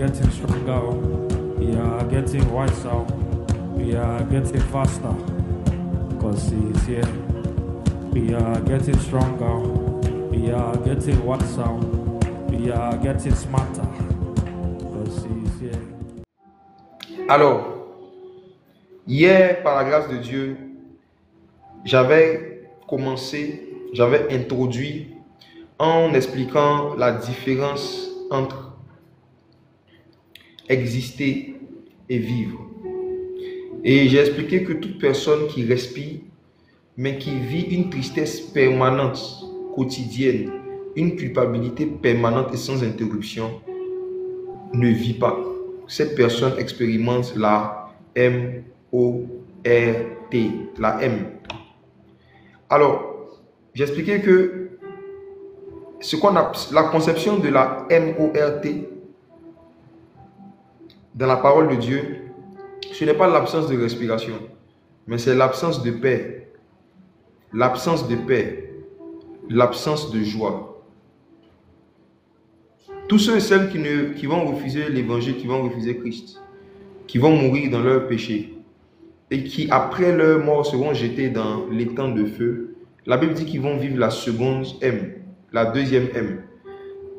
getting stronger. We are getting wiser. We are getting faster. Because He is here. We are getting stronger. We are getting wiser. We are getting smarter. Because He is here. Alors, hier, par la grâce de Dieu, j'avais introduit en expliquant la différence entre exister et vivre. Et j'ai expliqué que toute personne qui respire, mais qui vit une tristesse permanente, quotidienne, une culpabilité permanente et sans interruption, ne vit pas. Cette personne expérimente la M-O-R-T, la M. Alors, j'ai expliqué que la conception de la M-O-R-T dans la parole de Dieu, ce n'est pas l'absence de respiration, mais c'est l'absence de paix, l'absence de paix, l'absence de joie. Tous ceux et celles qui vont refuser l'évangile, qui vont refuser Christ, qui vont mourir dans leur péché et qui après leur mort seront jetés dans l'étang de feu, la Bible dit qu'ils vont vivre la seconde M, la deuxième M.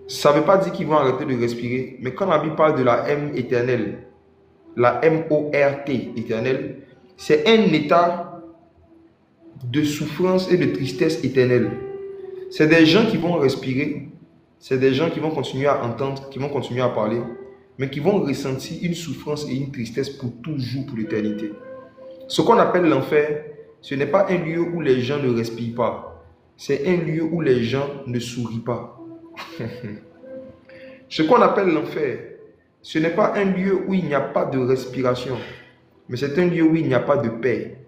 Ça ne veut pas dire qu'ils vont arrêter de respirer, mais quand la Bible parle de la M éternelle, la M-O-R-T éternelle, c'est un état de souffrance et de tristesse éternelle. C'est des gens qui vont respirer, c'est des gens qui vont continuer à entendre, qui vont continuer à parler, mais qui vont ressentir une souffrance et une tristesse pour toujours, pour l'éternité. Ce qu'on appelle l'enfer, ce n'est pas un lieu où les gens ne respirent pas, c'est un lieu où les gens ne sourient pas. Ce qu'on appelle l'enfer, ce n'est pas un lieu où il n'y a pas de respiration, mais c'est un lieu où il n'y a pas de paix.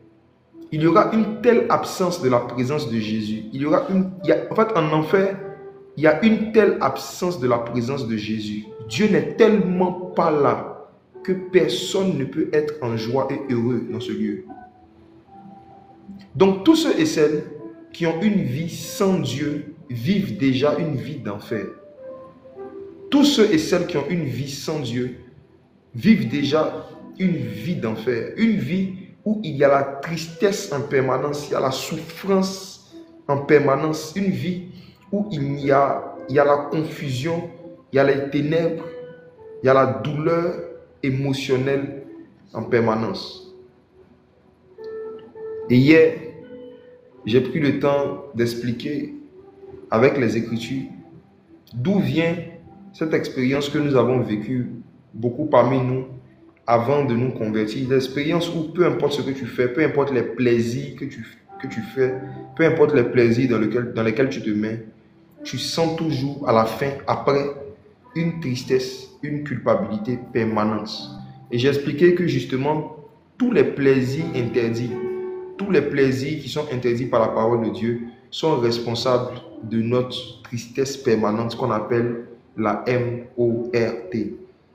Il y aura une telle absence de la présence de Jésus. En fait, en enfer, il y a une telle absence de la présence de Jésus. Dieu n'est tellement pas là que personne ne peut être en joie et heureux dans ce lieu. Donc, tous ceux et celles qui ont une vie sans Dieu vivent déjà une vie d'enfer. Tous ceux et celles qui ont une vie sans Dieu vivent déjà une vie d'enfer. Une vie où il y a la tristesse en permanence, il y a la souffrance en permanence. Une vie où il y a la confusion, il y a les ténèbres, il y a la douleur émotionnelle en permanence. Et hier, j'ai pris le temps d'expliquer avec les Écritures d'où vient cette expérience que nous avons vécue, beaucoup parmi nous, avant de nous convertir. L'expérience où peu importe ce que tu fais, peu importe les plaisirs que tu fais, peu importe les plaisirs dans lesquels tu te mets, tu sens toujours à la fin, après, une tristesse, une culpabilité permanente. Et j'ai expliqué que justement, tous les plaisirs interdits, tous les plaisirs qui sont interdits par la parole de Dieu sont responsables de notre tristesse permanente qu'on appelle la M-O-R-T.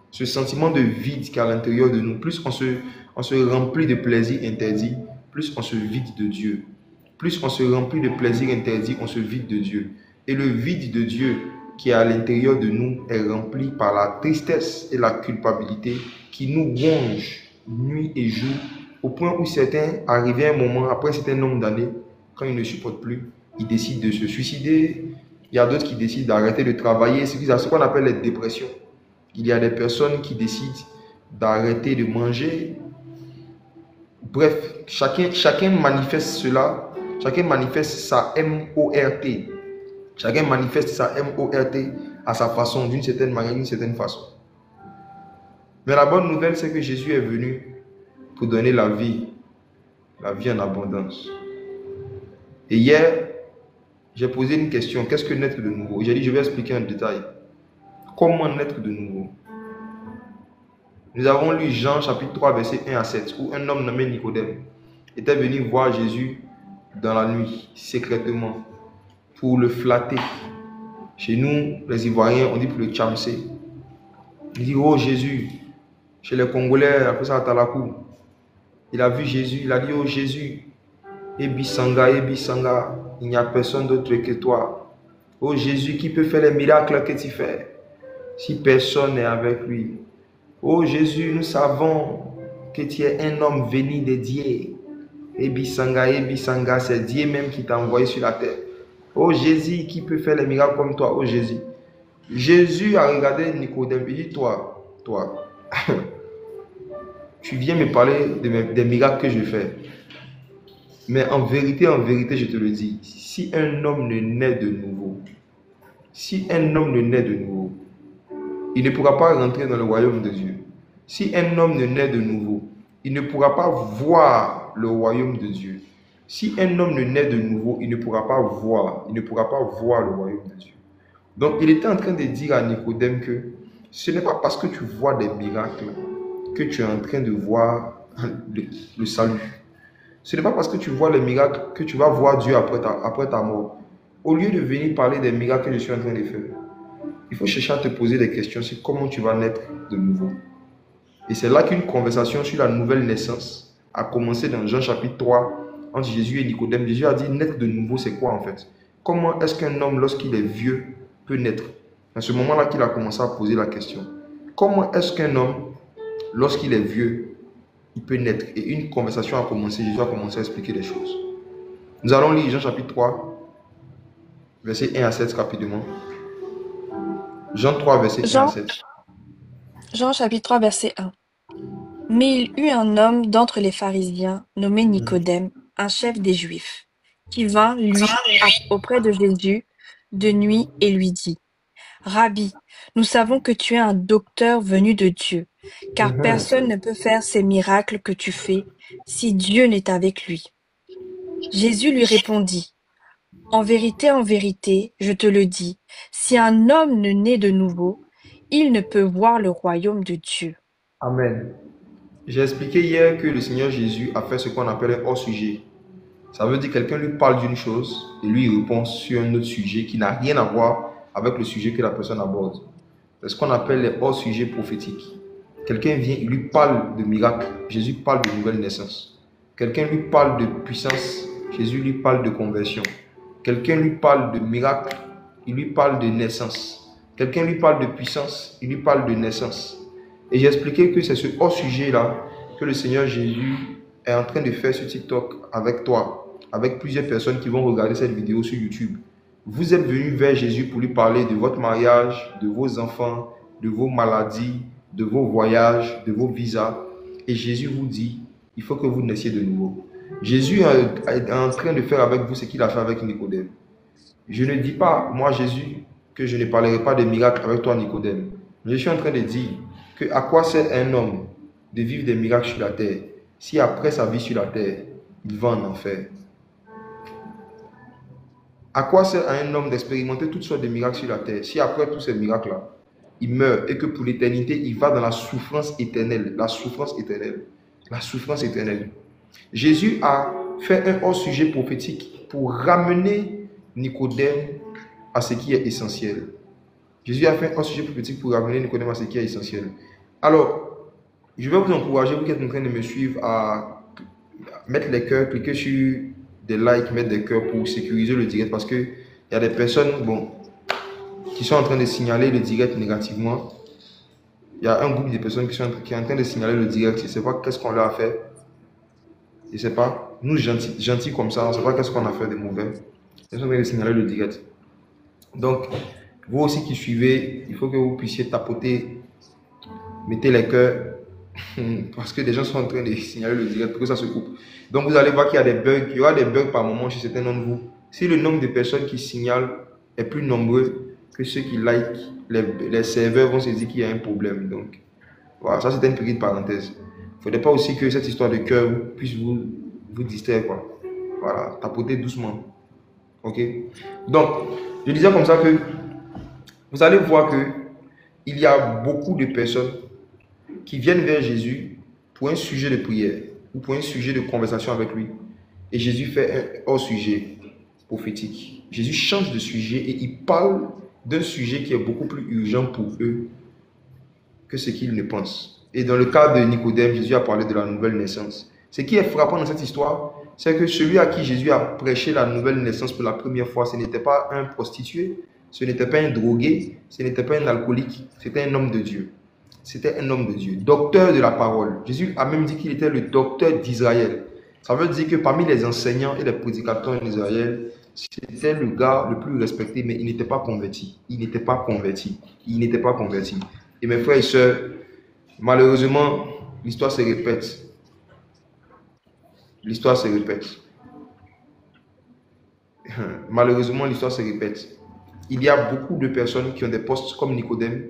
Ce sentiment de vide qui est à l'intérieur de nous, plus on se remplit de plaisirs interdits, plus on se vide de Dieu. Plus on se remplit de plaisirs interdits, on se vide de Dieu. Et le vide de Dieu qui est à l'intérieur de nous est rempli par la tristesse et la culpabilité qui nous rongent nuit et jour, au point où certains, arrivés à un moment, après un certain nombre d'années, quand ils ne supportent plus, ils décident de se suicider. Il y a d'autres qui décident d'arrêter de travailler, c'est ce qu'on appelle les dépressions. Il y a des personnes qui décident d'arrêter de manger. Bref, chacun manifeste cela, chacun manifeste sa M-O-R-T. Chacun manifeste sa M-O-R-T à sa façon, d'une certaine manière, d'une certaine façon. Mais la bonne nouvelle, c'est que Jésus est venu pour donner la vie en abondance. Et hier, j'ai posé une question, qu'est-ce que naître de nouveau? J'ai dit, je vais expliquer en détail. Comment naître de nouveau? Nous avons lu Jean chapitre 3, verset 1 à 7, où un homme nommé Nicodème était venu voir Jésus dans la nuit, secrètement, pour le flatter. Chez nous, les Ivoiriens, on dit pour le tchamser. Il dit, oh Jésus, chez les Congolais, après ça, à Talakou. Il a vu Jésus, il a dit, oh Jésus, Ebi Sanga, il n'y a personne d'autre que toi. Oh Jésus, qui peut faire les miracles que tu fais? si personne n'est avec lui. Oh Jésus, nous savons que tu es un homme venu de Dieu. Ebisanga, c'est Dieu même qui t'a envoyé sur la terre. Oh Jésus, qui peut faire les miracles comme toi, oh Jésus. Jésus a regardé Nicodème et dit, toi, tu viens me parler des miracles que je fais. Mais en vérité, je te le dis, si un homme ne naît de nouveau, il ne pourra pas rentrer dans le royaume de Dieu. Si un homme ne naît de nouveau, il ne pourra pas voir le royaume de Dieu. Si un homme ne naît de nouveau, il ne pourra pas voir le royaume de Dieu. Donc, il était en train de dire à Nicodème que ce n'est pas parce que tu vois des miracles que tu es en train de voir le salut. Ce n'est pas parce que tu vois les miracles que tu vas voir Dieu après ta mort. Au lieu de venir parler des miracles que je suis en train de faire, il faut chercher à te poser des questions sur comment tu vas naître de nouveau. Et c'est là qu'une conversation sur la nouvelle naissance a commencé dans Jean chapitre 3 entre Jésus et Nicodème. Jésus a dit, naître de nouveau, c'est quoi en fait? Comment est-ce qu'un homme, lorsqu'il est vieux, peut naître? À ce moment-là qu'il a commencé à poser la question. Comment est-ce qu'un homme, lorsqu'il est vieux, il peut naître? Et une conversation a commencé, Jésus a commencé à expliquer des choses. Nous allons lire Jean chapitre 3, versets 1 à 7 rapidement. Jean 3, verset 1 à 7. Jean chapitre 3, verset 1. Mais il eut un homme d'entre les pharisiens, nommé Nicodème, un chef des Juifs, qui vint, lui, auprès de Jésus, de nuit, et lui dit, Rabbi, nous savons que tu es un docteur venu de Dieu, car personne ne peut faire ces miracles que tu fais si Dieu n'est avec lui. Jésus lui répondit, en vérité, je te le dis, si un homme ne naît de nouveau, il ne peut voir le royaume de Dieu. Amen. J'ai expliqué hier que le Seigneur Jésus a fait ce qu'on appelle un hors-sujet. Ça veut dire que quelqu'un lui parle d'une chose et lui il répond sur un autre sujet qui n'a rien à voir avec le sujet que la personne aborde. C'est ce qu'on appelle les hors-sujets prophétiques. Quelqu'un vient, il lui parle de miracles, Jésus parle de nouvelle naissance. Quelqu'un lui parle de puissance, Jésus lui parle de conversion. Quelqu'un lui parle de miracles, il lui parle de naissance. Quelqu'un lui parle de puissance, il lui parle de naissance. Et j'ai expliqué que c'est ce hors-sujet-là que le Seigneur Jésus est en train de faire sur TikTok avec toi, avec plusieurs personnes qui vont regarder cette vidéo sur YouTube. Vous êtes venus vers Jésus pour lui parler de votre mariage, de vos enfants, de vos maladies, de vos voyages, de vos visas. Et Jésus vous dit, il faut que vous naissiez de nouveau. Jésus est en train de faire avec vous ce qu'il a fait avec Nicodème. Je ne dis pas, moi Jésus, que je ne parlerai pas de miracles avec toi Nicodème. Je suis en train de dire que à quoi sert un homme de vivre des miracles sur la terre si après sa vie sur la terre, il va en enfer? À quoi sert à un homme d'expérimenter toutes sortes de miracles sur la terre si après tous ces miracles-là, il meurt et que pour l'éternité, il va dans la souffrance éternelle? La souffrance éternelle. La souffrance éternelle. Jésus a fait un hors-sujet prophétique pour ramener Nicodème à ce qui est essentiel. Jésus a fait un sujet prophétique pour ramener Nicodème à ce qui est essentiel. Alors, je vais vous encourager, vous qui êtes en train de me suivre, à mettre les cœurs, cliquer sur des likes, mettre des cœurs pour sécuriser le direct, parce qu'il y a des personnes qui sont en train de signaler le direct négativement. Il y a un groupe de personnes qui est en train de signaler le direct. Je ne sais pas qu'est-ce qu'on leur a fait. Je ne sais pas. Nous, gentils comme ça, on ne sait pas qu'est-ce qu'on a fait de mauvais. Ils sont en train de signaler le direct. Donc, vous aussi qui suivez, il faut que vous puissiez tapoter, mettez les cœurs, parce que des gens sont en train de signaler le direct pour que ça se coupe. Donc vous allez voir qu'il y a des bugs, il y aura des bugs par moment chez certains d'entre vous. Si le nombre de personnes qui signalent est plus nombreux que ceux qui like, les serveurs vont se dire qu'il y a un problème. Donc voilà, ça c'était une petite parenthèse. Il ne faudrait pas aussi que cette histoire de cœur puisse vous distraire, quoi. Voilà, tapotez doucement. Ok? Donc, je disais comme ça que vous allez voir que il y a beaucoup de personnes qui viennent vers Jésus pour un sujet de prière ou pour un sujet de conversation avec lui. Et Jésus fait un hors sujet prophétique. Jésus change de sujet et il parle d'un sujet qui est beaucoup plus urgent pour eux que ce qu'ils ne pensent. Et dans le cas de Nicodème, Jésus a parlé de la nouvelle naissance. Ce qui est frappant dans cette histoire, c'est que celui à qui Jésus a prêché la nouvelle naissance pour la première fois, ce n'était pas un prostitué, Ce n'était pas un drogué, ce n'était pas un alcoolique, c'était un homme de Dieu. C'était un homme de Dieu, docteur de la parole. Jésus a même dit qu'il était le docteur d'Israël. Ça veut dire que parmi les enseignants et les prédicateurs d'Israël, c'était le gars le plus respecté, mais il n'était pas converti. Il n'était pas converti. Il n'était pas converti. Et mes frères et sœurs, malheureusement, l'histoire se répète. L'histoire se répète. Malheureusement, l'histoire se répète. Il y a beaucoup de personnes qui ont des postes comme Nicodème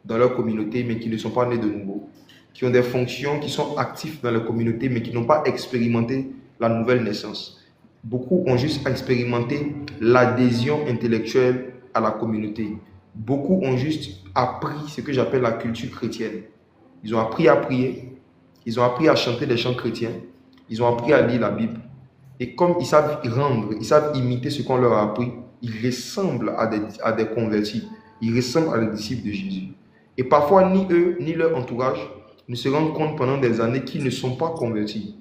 dans leur communauté, mais qui ne sont pas nés de nouveau. Qui ont des fonctions, qui sont actifs dans leur communauté, mais qui n'ont pas expérimenté la nouvelle naissance. Beaucoup ont juste expérimenté l'adhésion intellectuelle à la communauté. Beaucoup ont juste appris ce que j'appelle la culture chrétienne. Ils ont appris à prier, ils ont appris à chanter des chants chrétiens, ils ont appris à lire la Bible. Et comme ils savent rendre, ils savent imiter ce qu'on leur a appris, ils ressemblent à des convertis, ils ressemblent à des disciples de Jésus. Et parfois, ni eux, ni leur entourage ne se rendent compte pendant des années qu'ils ne sont pas convertis.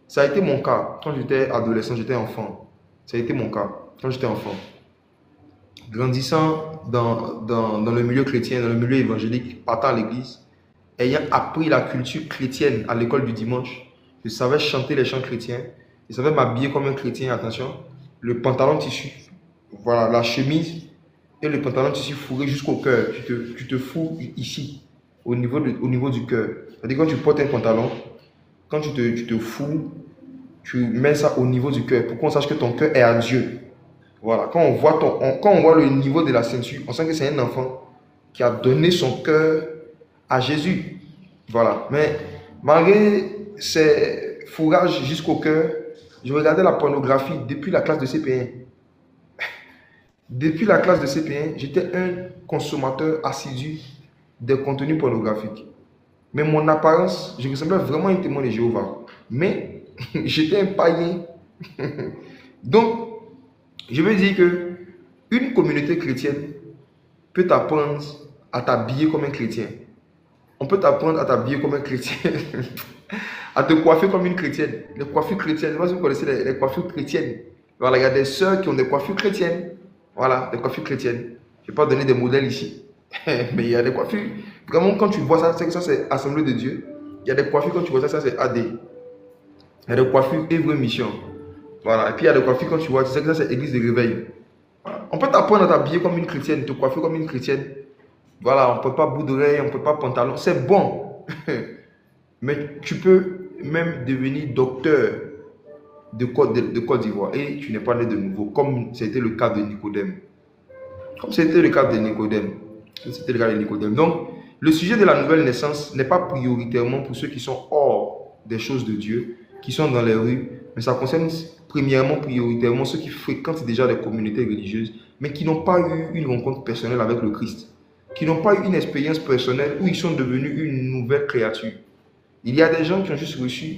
Ça a été mon cas quand j'étais adolescent, j'étais enfant. Ça a été mon cas quand j'étais enfant. Grandissant dans le milieu chrétien, dans le milieu évangélique, partant à l'église, ayant appris la culture chrétienne à l'école du dimanche, je savais chanter les chants chrétiens, je savais m'habiller comme un chrétien, attention, le pantalon tissu, voilà, la chemise et le pantalon tissu fourré jusqu'au cœur. Tu te fous ici, au niveau du cœur. C'est-à-dire quand tu portes un pantalon, quand tu te fous, tu mets ça au niveau du cœur pour qu'on sache que ton cœur est à Dieu. Voilà, quand on voit le niveau de la ceinture, on sent que c'est un enfant qui a donné son cœur à Jésus. Voilà, mais malgré ces fourrages jusqu'au cœur, je regardais la pornographie depuis la classe de CP1. Depuis la classe de CP1, j'étais un consommateur assidu des contenus pornographiques. Mais mon apparence, je ressemblais vraiment à un témoin de Jéhovah. Mais j'étais un païen. Donc, je veux dire que une communauté chrétienne peut t'apprendre à t'habiller comme un chrétien. On peut t'apprendre à t'habiller comme un chrétien. À te coiffer comme une chrétienne. Les coiffures chrétiennes, je ne sais pas si vous connaissez les coiffures chrétiennes. Voilà, il y a des sœurs qui ont des coiffures chrétiennes. Voilà, des coiffures chrétiennes. Je ne vais pas donner des modèles ici. Mais il y a des coiffures. Vraiment, quand tu vois ça, c'est que ça, c'est Assemblée de Dieu. Il y a des coiffures, quand tu vois ça, ça c'est AD. Il y a des coiffures Œuvre Mission. Voilà. Et puis il y a des coiffures, quand tu vois, tu sais que ça, c'est Église de réveil. Voilà. On peut t'apprendre à t'habiller comme une chrétienne, te coiffer comme une chrétienne. Voilà, on ne peut pas bout d'oreille, on ne peut pas pantalon. C'est bon. Mais tu peux même devenir docteur de Côte d'Ivoire et tu n'es pas né de nouveau, comme c'était le cas de Nicodème. Comme c'était le cas de Nicodème. C'était le cas de Nicodème. Donc, le sujet de la nouvelle naissance n'est pas prioritairement pour ceux qui sont hors des choses de Dieu, qui sont dans les rues, mais ça concerne premièrement, prioritairement ceux qui fréquentent déjà les communautés religieuses, mais qui n'ont pas eu une rencontre personnelle avec le Christ, qui n'ont pas eu une expérience personnelle où ils sont devenus une nouvelle créature. Il y a des gens qui ont juste reçu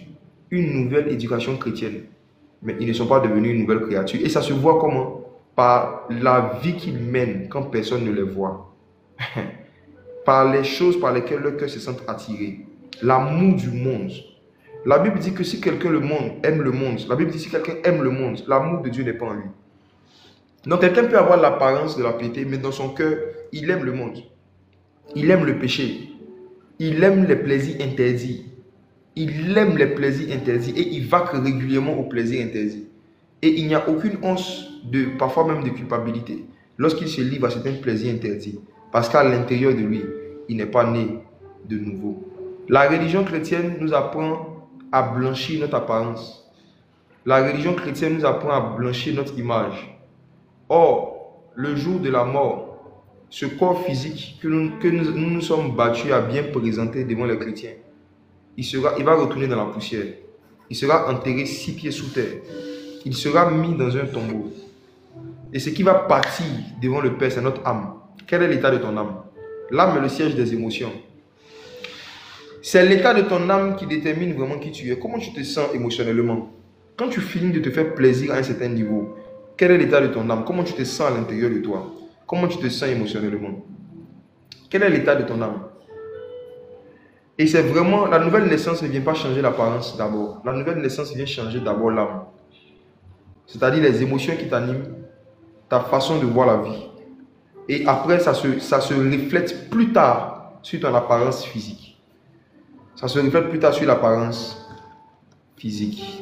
une nouvelle éducation chrétienne, mais ils ne sont pas devenus une nouvelle créature. Et ça se voit comment? Par la vie qu'ils mènent quand personne ne les voit. Par les choses par lesquelles leur cœur se sent attiré. L'amour du monde. La Bible dit que si quelqu'un aime le monde, la Bible dit que si quelqu'un aime le monde, l'amour de Dieu n'est pas en lui. Donc quelqu'un peut avoir l'apparence de la piété, mais dans son cœur, il aime le monde. Il aime le péché. Il aime les plaisirs interdits. Il aime les plaisirs interdits et il va régulièrement aux plaisirs interdits. Et il n'y a aucune once, parfois même de culpabilité, lorsqu'il se livre à certains plaisirs interdits. Parce qu'à l'intérieur de lui, il n'est pas né de nouveau. La religion chrétienne nous apprend à blanchir notre apparence. La religion chrétienne nous apprend à blanchir notre image. Or, le jour de la mort, ce corps physique que nous sommes battus à bien présenter devant les chrétiens, il va retourner dans la poussière. Il sera enterré 6 pieds sous terre. Il sera mis dans un tombeau. Et ce qui va partir devant le Père, c'est notre âme. Quel est l'état de ton âme? L'âme est le siège des émotions. C'est l'état de ton âme qui détermine vraiment qui tu es. Comment tu te sens émotionnellement? Quand tu finis de te faire plaisir à un certain niveau, quel est l'état de ton âme? Comment tu te sens à l'intérieur de toi? Comment tu te sens émotionnellement? Quel est l'état de ton âme? Et c'est vraiment, la nouvelle naissance ne vient pas changer l'apparence d'abord. La nouvelle naissance vient changer d'abord l'âme. C'est-à-dire les émotions qui t'animent, ta façon de voir la vie. Et après, ça se reflète plus tard sur ton apparence physique. Ça se reflète plus tard sur l'apparence physique.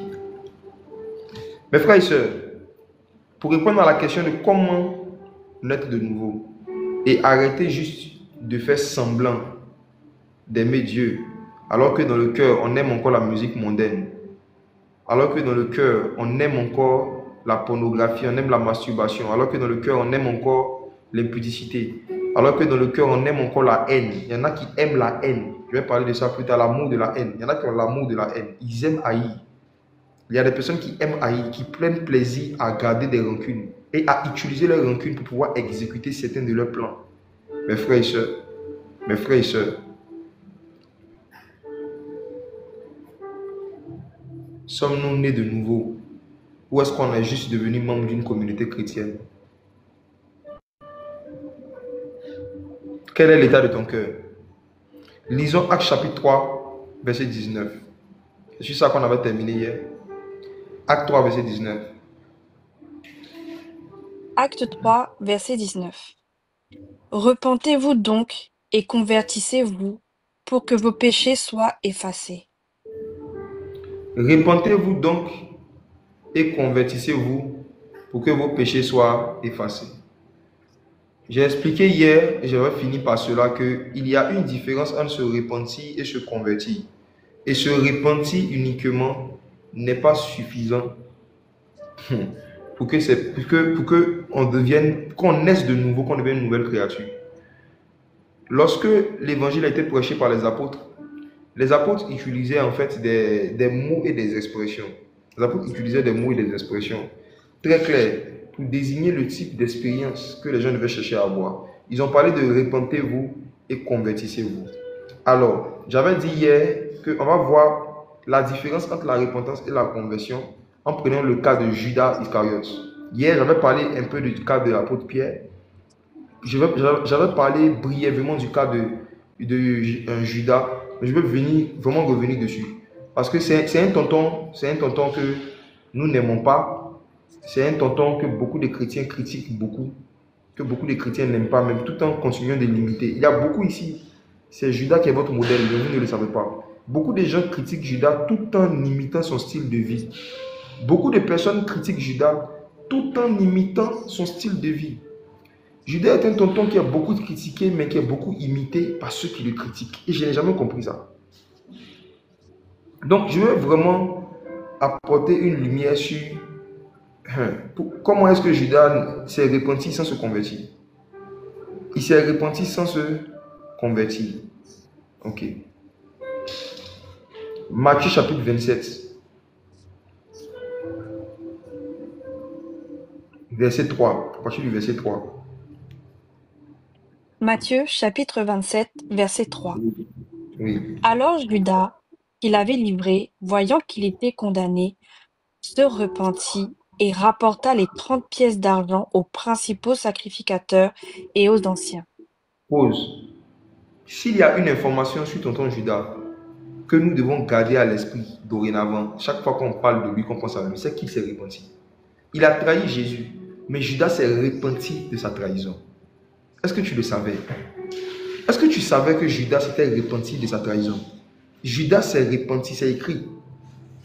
Mes frères et sœurs, pour répondre à la question de comment naître de nouveau et arrêter juste de faire semblant d'aimer Dieu, alors que dans le cœur, on aime encore la musique mondaine, alors que dans le cœur, on aime encore la pornographie, on aime la masturbation, alors que dans le cœur, on aime encore l'impudicité, alors que dans le cœur, on aime encore la haine. Il y en a qui aiment la haine. Je vais parler de ça plus tard, l'amour de la haine. Il y en a qui ont l'amour de la haine. Ils aiment haïr. Il y a des personnes qui aiment haïr, qui prennent plaisir à garder des rancunes et à utiliser leurs rancunes pour pouvoir exécuter certains de leurs plans. Mes frères et sœurs, sommes-nous nés de nouveau ou est-ce qu'on est juste devenu membre d'une communauté chrétienne? Quel est l'état de ton cœur? Lisons Actes chapitre 3, verset 19. C'est sur ça qu'on avait terminé hier. Acte 3, verset 19. Acte 3, verset 19. Repentez-vous donc et convertissez-vous pour que vos péchés soient effacés. Repentez-vous donc et convertissez-vous pour que vos péchés soient effacés. J'ai expliqué hier, et j'avais fini par cela, qu'il y a une différence entre se repentir et se convertir. Et se repentir uniquement n'est pas suffisant pour que on devienne, qu'on naisse de nouveau, qu'on devienne une nouvelle créature. Lorsque l'évangile a été prêché par les apôtres utilisaient en fait des mots et des expressions. Les apôtres utilisaient des mots et des expressions très clairs pour désigner le type d'expérience que les gens devaient chercher à avoir. Ils ont parlé de repentez-vous et convertissez-vous. Alors, j'avais dit hier qu'on va voir la différence entre la repentance et la conversion en prenant le cas de Judas Iscariote. Hier, j'avais parlé un peu du cas de l'apôtre Pierre. J'avais parlé brièvement du cas de Judas, mais je veux vraiment revenir dessus. Parce que c'est un tonton que nous n'aimons pas. C'est un tonton que beaucoup de chrétiens critiquent beaucoup, que beaucoup de chrétiens n'aiment pas, même tout en continuant de l'imiter. Il y a beaucoup ici, c'est Judas qui est votre modèle, mais vous ne le savez pas. Beaucoup de gens critiquent Judas tout en imitant son style de vie. Beaucoup de personnes critiquent Judas tout en imitant son style de vie. Judas est un tonton qui a beaucoup critiqué, mais qui est beaucoup imité par ceux qui le critiquent. Et je n'ai jamais compris ça. Donc, je veux vraiment apporter une lumière sur comment est-ce que Judas s'est repenti sans se convertir. Il s'est repenti sans se convertir. Ok. Matthieu chapitre 27. Verset 3. À partir du verset 3. Matthieu chapitre 27, verset 3. Oui. Alors Judas, qui l'avait livré, voyant qu'il était condamné, se repentit et rapporta les 30 pièces d'argent aux principaux sacrificateurs et aux anciens. Pause. S'il y a une information sur tonton Judas que nous devons garder à l'esprit dorénavant, chaque fois qu'on parle de lui, qu'on pense à lui, c'est qu'il s'est repenti. Il a trahi Jésus, mais Judas s'est repenti de sa trahison. Est-ce que tu le savais? Est-ce que tu savais que Judas s'était repenti de sa trahison? Judas s'est repenti, c'est écrit.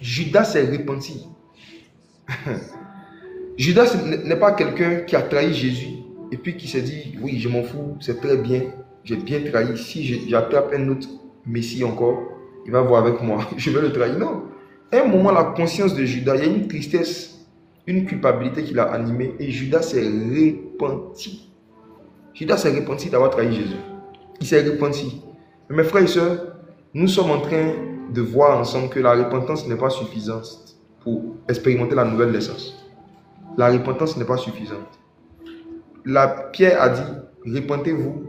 Judas s'est repenti. Judas n'est pas quelqu'un qui a trahi Jésus et puis qui s'est dit, oui, je m'en fous, c'est très bien, j'ai bien trahi. Si j'attrape un autre Messie encore, il va voir avec moi, je vais le trahir. Non. À un moment, la conscience de Judas, il y a une tristesse, une culpabilité qui l'a animé et Judas s'est repenti. Judas s'est repenti d'avoir trahi Jésus. Il s'est repenti. Mais mes frères et sœurs, nous sommes en train de voir ensemble que la repentance n'est pas suffisante pour expérimenter la nouvelle naissance. La repentance n'est pas suffisante. Pierre a dit, repentez-vous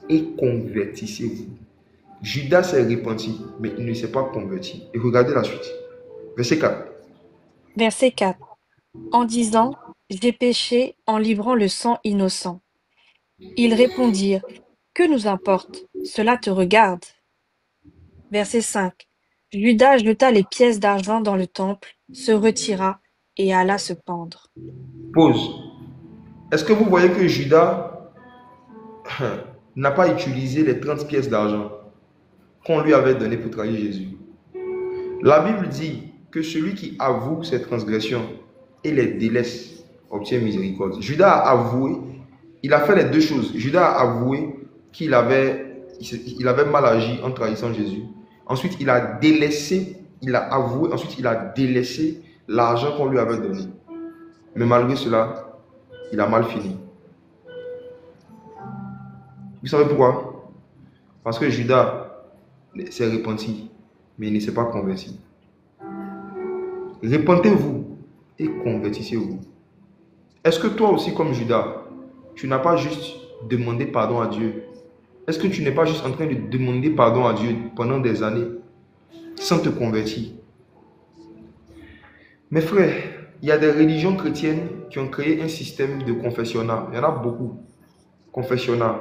et convertissez-vous. Judas s'est repenti, mais il ne s'est pas converti. Et regardez la suite. Verset 4. Verset 4. En disant, j'ai péché en livrant le sang innocent. Ils répondirent, que nous importe, cela te regarde. Verset 5. Judas jeta les pièces d'argent dans le temple, se retira et alla se pendre. Pause. Est-ce que vous voyez que Judas n'a pas utilisé les 30 pièces d'argent qu'on lui avait données pour trahir Jésus. La Bible dit que celui qui avoue ses transgressions et les délaisse obtient miséricorde. Judas a avoué, il a fait les deux choses. Judas a avoué qu'il avait mal agi en trahissant Jésus. Ensuite, il a délaissé, il a avoué, ensuite il a délaissé l'argent qu'on lui avait donné. Mais malgré cela, il a mal fini. Vous savez pourquoi? Parce que Judas s'est repenti, mais il ne s'est pas converti. Repentez-vous et convertissez-vous. Est-ce que toi aussi, comme Judas, tu n'as pas juste demandé pardon à Dieu? Est-ce que tu n'es pas juste en train de demander pardon à Dieu pendant des années sans te convertir? Mes frères, il y a des religions chrétiennes qui ont créé un système de confessionnat. Il y en a beaucoup. Confessionnat.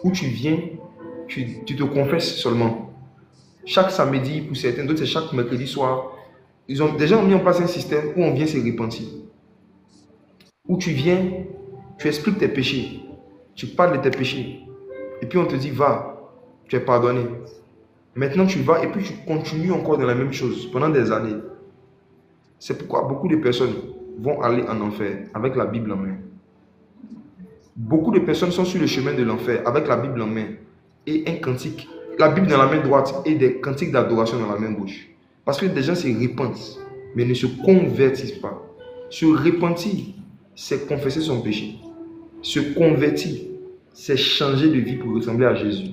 Où tu viens, tu te confesses seulement. Chaque samedi, pour certains, d'autres c'est chaque mercredi soir. Ils ont déjà mis en place un système où on vient se repentir. Où tu viens, tu expliques tes péchés. Tu parles de tes péchés. Et puis on te dit, va, tu es pardonné. Maintenant tu vas et puis tu continues encore dans la même chose pendant des années. C'est pourquoi beaucoup de personnes vont aller en enfer avec la Bible en main. Beaucoup de personnes sont sur le chemin de l'enfer avec la Bible en main et un cantique, la Bible dans la main droite et des cantiques d'adoration dans la main gauche. Parce que des gens se repentent, mais ne se convertissent pas. Se repentir, c'est confesser son péché. Se convertir, c'est changer de vie pour ressembler à Jésus.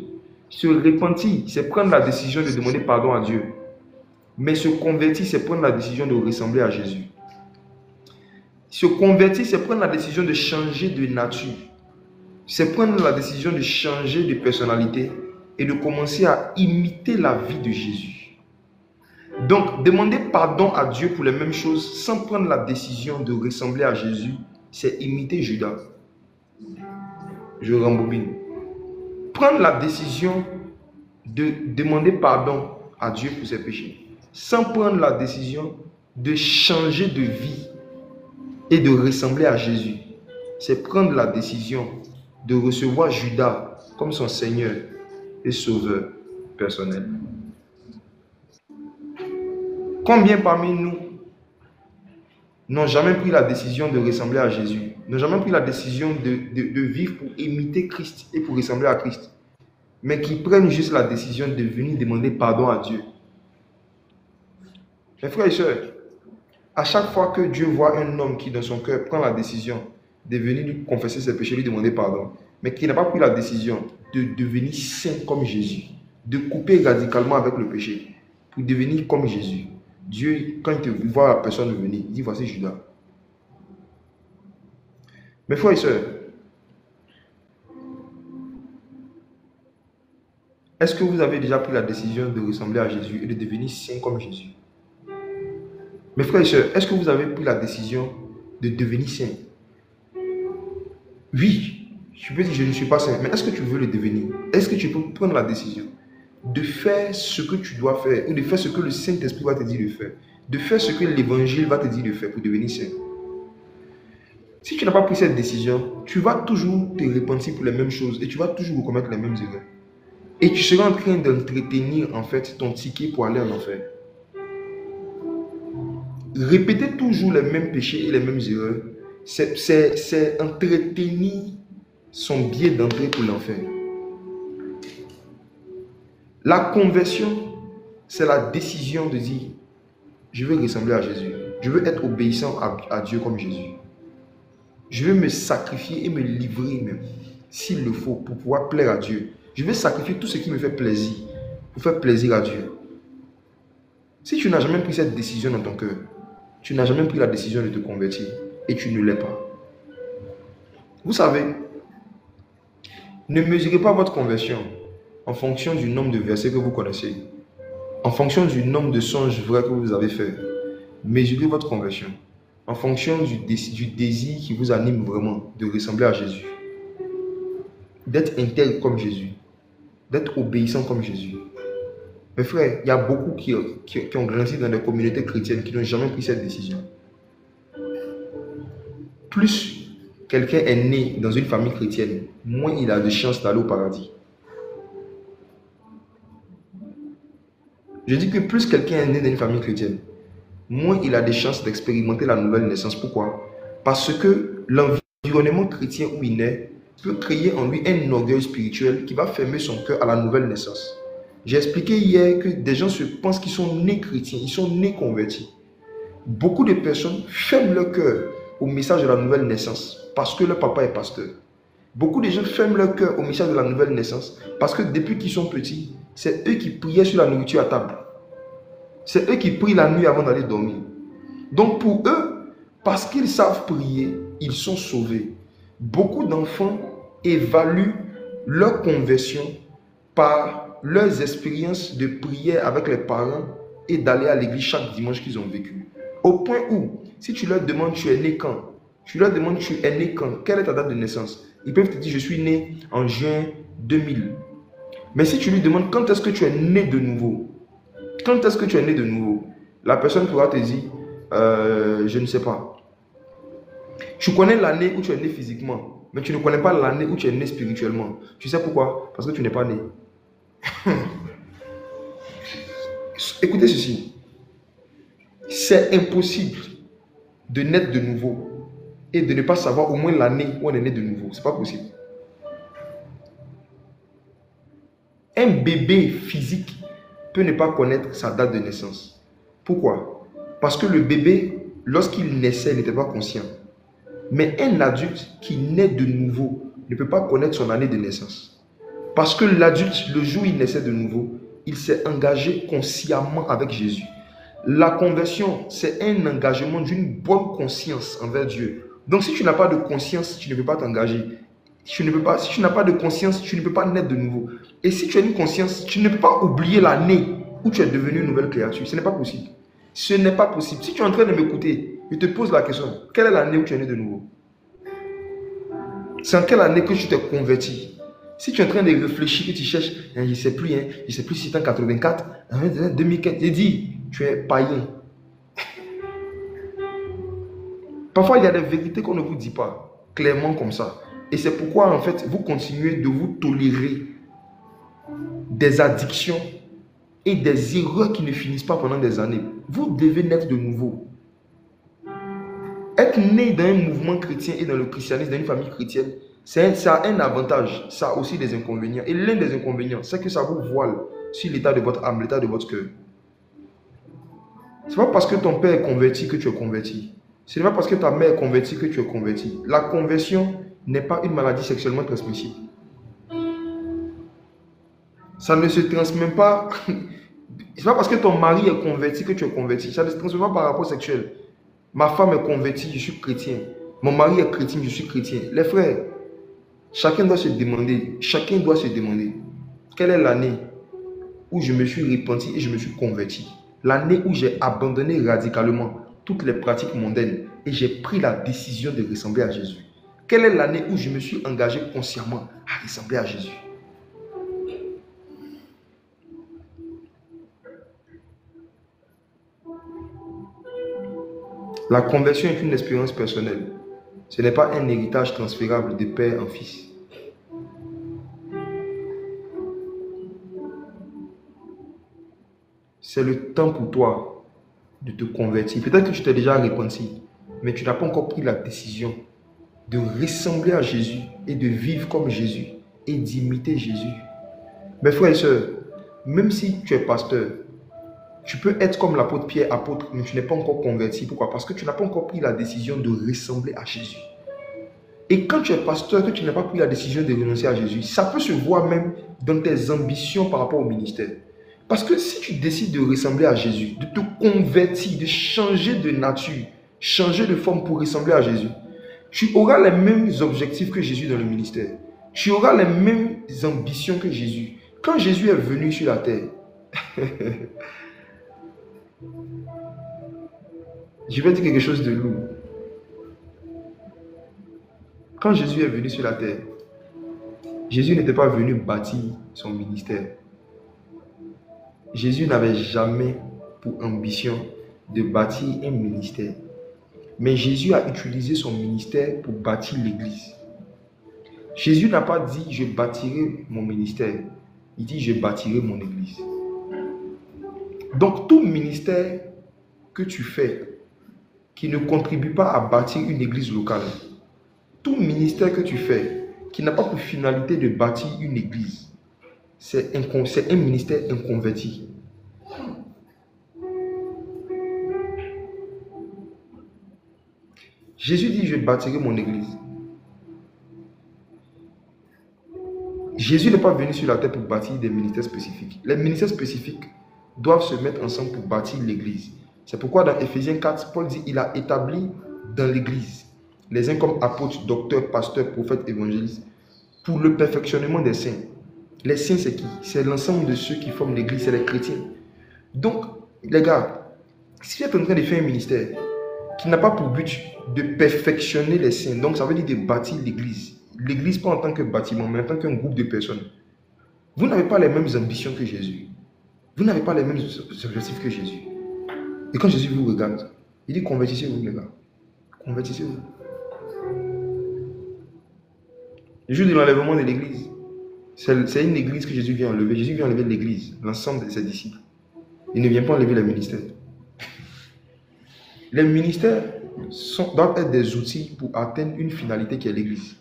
Se repentir, c'est prendre la décision de demander pardon à Dieu. Mais se convertir, c'est prendre la décision de ressembler à Jésus. Se convertir, c'est prendre la décision de changer de nature. C'est prendre la décision de changer de personnalité et de commencer à imiter la vie de Jésus. Donc, demander pardon à Dieu pour les mêmes choses sans prendre la décision de ressembler à Jésus, c'est imiter Judas. Je rembobine. Prendre la décision de demander pardon à Dieu pour ses péchés, sans prendre la décision de changer de vie et de ressembler à Jésus, c'est prendre la décision de recevoir Judas comme son Seigneur et Sauveur personnel. Combien parmi nous n'ont jamais pris la décision de ressembler à Jésus, n'ont jamais pris la décision de vivre pour imiter Christ et pour ressembler à Christ, mais qui prennent juste la décision de venir demander pardon à Dieu? Mes frères et sœurs, à chaque fois que Dieu voit un homme qui dans son cœur prend la décision de venir lui confesser ses péchés, lui demander pardon, mais qui n'a pas pris la décision de devenir saint comme Jésus, de couper radicalement avec le péché pour devenir comme Jésus, Dieu, quand il voit la personne venir, il dit voici Judas. Mes frères et sœurs, est-ce que vous avez déjà pris la décision de ressembler à Jésus et de devenir saint comme Jésus? Mes frères et sœurs, est-ce que vous avez pris la décision de devenir saint? Oui, tu peux dire je ne suis pas saint, mais est-ce que tu veux le devenir? Est-ce que tu peux prendre la décision de faire ce que tu dois faire ou de faire ce que le Saint-Esprit va te dire de faire, de faire ce que l'Évangile va te dire de faire pour devenir saint? Si tu n'as pas pris cette décision, tu vas toujours te repentir pour les mêmes choses et tu vas toujours commettre les mêmes erreurs. Et tu seras en train d'entretenir en fait ton ticket pour aller en enfer. Répéter toujours les mêmes péchés et les mêmes erreurs, c'est entretenir son billet d'entrée pour l'enfer. La conversion, c'est la décision de dire je veux ressembler à Jésus. Je veux être obéissant à Dieu comme Jésus. Je veux me sacrifier et me livrer même, s'il le faut, pour pouvoir plaire à Dieu. Je veux sacrifier tout ce qui me fait plaisir, pour faire plaisir à Dieu. Si tu n'as jamais pris cette décision dans ton cœur, tu n'as jamais pris la décision de te convertir et tu ne l'es pas. Vous savez, ne mesurez pas votre conversion en fonction du nombre de versets que vous connaissez, en fonction du nombre de songes vrais que vous avez faits. Mesurez votre conversion en fonction du désir qui vous anime vraiment de ressembler à Jésus, d'être intègre comme Jésus, d'être obéissant comme Jésus. Mes frères, il y a beaucoup qui ont grandi dans des communautés chrétiennes qui n'ont jamais pris cette décision. Plus quelqu'un est né dans une famille chrétienne, moins il a de chances d'aller au paradis. Je dis que plus quelqu'un est né dans une famille chrétienne, moins il a des chances d'expérimenter la nouvelle naissance. Pourquoi? Parce que l'environnement chrétien où il naît peut créer en lui un orgueil spirituel qui va fermer son cœur à la nouvelle naissance. J'ai expliqué hier que des gens se pensent qu'ils sont nés chrétiens, ils sont nés convertis. Beaucoup de personnes ferment leur cœur au message de la nouvelle naissance parce que leur papa est pasteur. Beaucoup de gens ferment leur cœur au message de la nouvelle naissance parce que depuis qu'ils sont petits, c'est eux qui priaient sur la nourriture à table. C'est eux qui prient la nuit avant d'aller dormir. Donc pour eux, parce qu'ils savent prier, ils sont sauvés. Beaucoup d'enfants évaluent leur conversion par leurs expériences de prière avec les parents et d'aller à l'église chaque dimanche qu'ils ont vécu. Au point où, si tu leur demandes tu es né quand, tu leur demandes tu es né quand, quelle est ta date de naissance, ils peuvent te dire je suis né en juin 2000. Mais si tu lui demandes quand est-ce que tu es né de nouveau, quand est-ce que tu es né de nouveau, la personne pourra te dire je ne sais pas. Tu connais l'année où tu es né physiquement, mais tu ne connais pas l'année où tu es né spirituellement. Tu sais pourquoi? Parce que tu n'es pas né. Écoutez ceci. C'est impossible de naître de nouveau et de ne pas savoir au moins l'année où on est né de nouveau. C'est pas possible. Un bébé physique peut ne pas connaître sa date de naissance. Pourquoi? Parce que le bébé, lorsqu'il naissait, n'était pas conscient. Mais un adulte qui naît de nouveau ne peut pas connaître son année de naissance. Parce que l'adulte, le jour où il naissait de nouveau, il s'est engagé consciemment avec Jésus. La conversion, c'est un engagement d'une bonne conscience envers Dieu. Donc si tu n'as pas de conscience, tu ne peux pas t'engager. Si tu n'as pas de conscience, tu ne peux pas naître de nouveau. Et si tu as une conscience, tu ne peux pas oublier l'année où tu es devenu une nouvelle créature. Ce n'est pas possible. Ce n'est pas possible. Si tu es en train de m'écouter, je te pose la question. Quelle est l'année où tu es né de nouveau? C'est en quelle année que tu t'es converti? Si tu es en train de réfléchir, que tu cherches, je ne sais plus, je ne sais plus si c'est en 84, 2004, je dis, tu es païen. Parfois, il y a des vérités qu'on ne vous dit pas, clairement comme ça. Et c'est pourquoi, en fait, vous continuez de vous tolérer des addictions et des erreurs qui ne finissent pas pendant des années. Vous devez naître de nouveau. Être né dans un mouvement chrétien et dans le christianisme, dans une famille chrétienne, ça a un avantage, ça a aussi des inconvénients. Et l'un des inconvénients, c'est que ça vous voile sur l'état de votre âme, l'état de votre cœur. Ce n'est pas parce que ton père est converti que tu es converti. Ce n'est pas parce que ta mère est convertie que tu es converti. La conversion n'est pas une maladie sexuellement transmissible. Ça ne se transmet pas. Ce n'est pas parce que ton mari est converti que tu es converti. Ça ne se transmet pas par rapport sexuel. Ma femme est convertie, je suis chrétien. Mon mari est chrétien, je suis chrétien. Les frères, chacun doit se demander, quelle est l'année où je me suis repenti et je me suis converti. L'année où j'ai abandonné radicalement toutes les pratiques mondaines et j'ai pris la décision de ressembler à Jésus. Quelle est l'année où je me suis engagé consciemment à ressembler à Jésus? La conversion est une expérience personnelle. Ce n'est pas un héritage transférable de père en fils. C'est le temps pour toi de te convertir. Peut-être que tu t'es déjà repenti, mais tu n'as pas encore pris la décision de ressembler à Jésus et de vivre comme Jésus et d'imiter Jésus. Mes frères et sœurs, même si tu es pasteur, tu peux être comme l'apôtre Pierre, apôtre, mais tu n'es pas encore converti. Pourquoi? Parce que tu n'as pas encore pris la décision de ressembler à Jésus. Et quand tu es pasteur, que tu n'as pas pris la décision de renoncer à Jésus, ça peut se voir même dans tes ambitions par rapport au ministère. Parce que si tu décides de ressembler à Jésus, de te convertir, de changer de nature, changer de forme pour ressembler à Jésus, tu auras les mêmes objectifs que Jésus dans le ministère. Tu auras les mêmes ambitions que Jésus. Quand Jésus est venu sur la terre, je vais dire quelque chose de lourd. Quand Jésus est venu sur la terre, Jésus n'était pas venu bâtir son ministère. Jésus n'avait jamais pour ambition de bâtir un ministère. Mais Jésus a utilisé son ministère pour bâtir l'église. Jésus n'a pas dit « je bâtirai mon ministère ». Il dit « je bâtirai mon église ». Donc tout ministère que tu fais qui ne contribue pas à bâtir une église locale, tout ministère que tu fais qui n'a pas pour finalité de bâtir une église, c'est un ministère inconverti. Jésus dit « je bâtirai mon église ». Jésus n'est pas venu sur la terre pour bâtir des ministères spécifiques. Les ministères spécifiques doivent se mettre ensemble pour bâtir l'église. C'est pourquoi dans Éphésiens 4, Paul dit il a établi dans l'église les uns comme apôtres, docteurs, pasteurs, prophètes, évangélistes, pour le perfectionnement des saints. Les saints, c'est qui? C'est l'ensemble de ceux qui forment l'église, c'est les chrétiens. Donc, les gars, si vous êtes en train de faire un ministère qui n'a pas pour but de perfectionner les saints, donc ça veut dire de bâtir l'église. L'église pas en tant que bâtiment, mais en tant qu'un groupe de personnes. Vous n'avez pas les mêmes ambitions que Jésus. Vous n'avez pas les mêmes objectifs que Jésus. Et quand Jésus vous regarde, il dit convertissez-vous les gars. Convertissez-vous. Le jour de l'enlèvement de l'église, c'est une église que Jésus vient enlever. Jésus vient enlever l'église, l'ensemble de ses disciples. Il ne vient pas enlever les ministères. Les ministères doivent être des outils pour atteindre une finalité qui est l'église.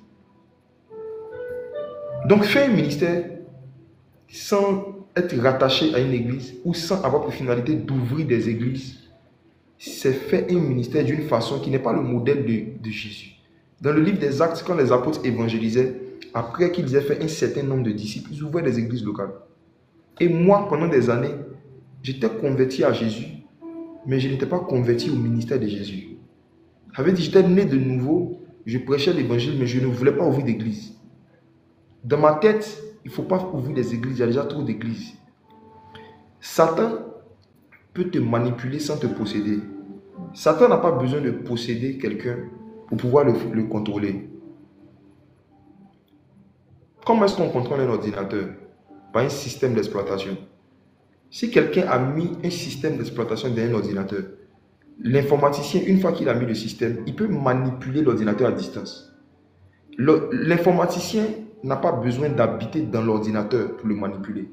Donc faire un ministère sans être rattaché à une église ou sans avoir pour finalité d'ouvrir des églises, c'est faire un ministère d'une façon qui n'est pas le modèle de Jésus. Dans le livre des Actes, quand les apôtres évangélisaient, après qu'ils aient fait un certain nombre de disciples, ils ouvraient des églises locales. Et moi, pendant des années, j'étais converti à Jésus, mais je n'étais pas converti au ministère de Jésus. Ça veut dire que j'étais né de nouveau, je prêchais l'évangile, mais je ne voulais pas ouvrir d'église. Dans ma tête, il ne faut pas ouvrir des églises, il y a déjà trop d'églises. Satan peut te manipuler sans te posséder. Satan n'a pas besoin de posséder quelqu'un pour pouvoir le contrôler. Comment est-ce qu'on contrôle un ordinateur? Par un système d'exploitation. Si quelqu'un a mis un système d'exploitation dans un ordinateur, l'informaticien, une fois qu'il a mis le système, il peut manipuler l'ordinateur à distance. L'informaticien n'a pas besoin d'habiter dans l'ordinateur pour le manipuler.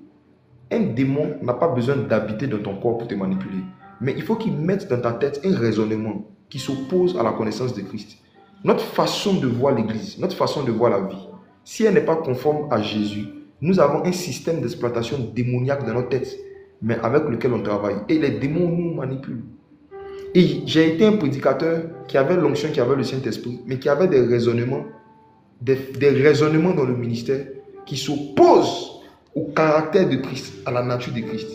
Un démon n'a pas besoin d'habiter dans ton corps pour te manipuler. Mais il faut qu'il mette dans ta tête un raisonnement qui s'oppose à la connaissance de Christ. Notre façon de voir l'Église, notre façon de voir la vie, si elle n'est pas conforme à Jésus, nous avons un système d'exploitation démoniaque dans notre tête, mais avec lequel on travaille. Et les démons nous manipulent. Et j'ai été un prédicateur qui avait l'onction, qui avait le Saint-Esprit, mais qui avait des raisonnements dans le ministère qui s'opposent au caractère de Christ, à la nature de Christ.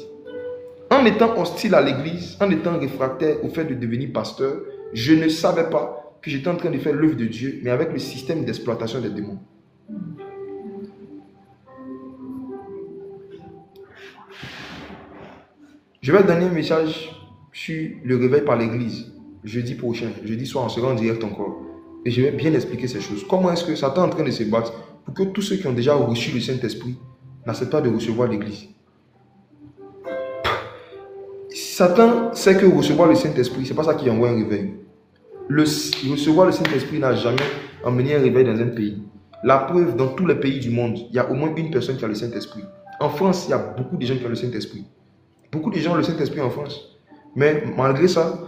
En étant hostile à l'église, en étant réfractaire au fait de devenir pasteur, je ne savais pas que j'étais en train de faire l'œuvre de Dieu, mais avec le système d'exploitation des démons. Je vais donner un message sur le réveil par l'église, jeudi prochain, jeudi soir, on sera en direct encore. Et je vais bien expliquer ces choses. Comment est-ce que Satan est en train de se battre pour que tous ceux qui ont déjà reçu le Saint-Esprit n'acceptent pas de recevoir l'église. Satan sait que recevoir le Saint-Esprit, ce n'est pas ça qui envoie un réveil. Recevoir le Saint-Esprit n'a jamais emmené un réveil dans un pays. La preuve, dans tous les pays du monde, il y a au moins une personne qui a le Saint-Esprit. En France, il y a beaucoup de gens qui ont le Saint-Esprit. Beaucoup de gens ont le Saint-Esprit en France. Mais malgré ça,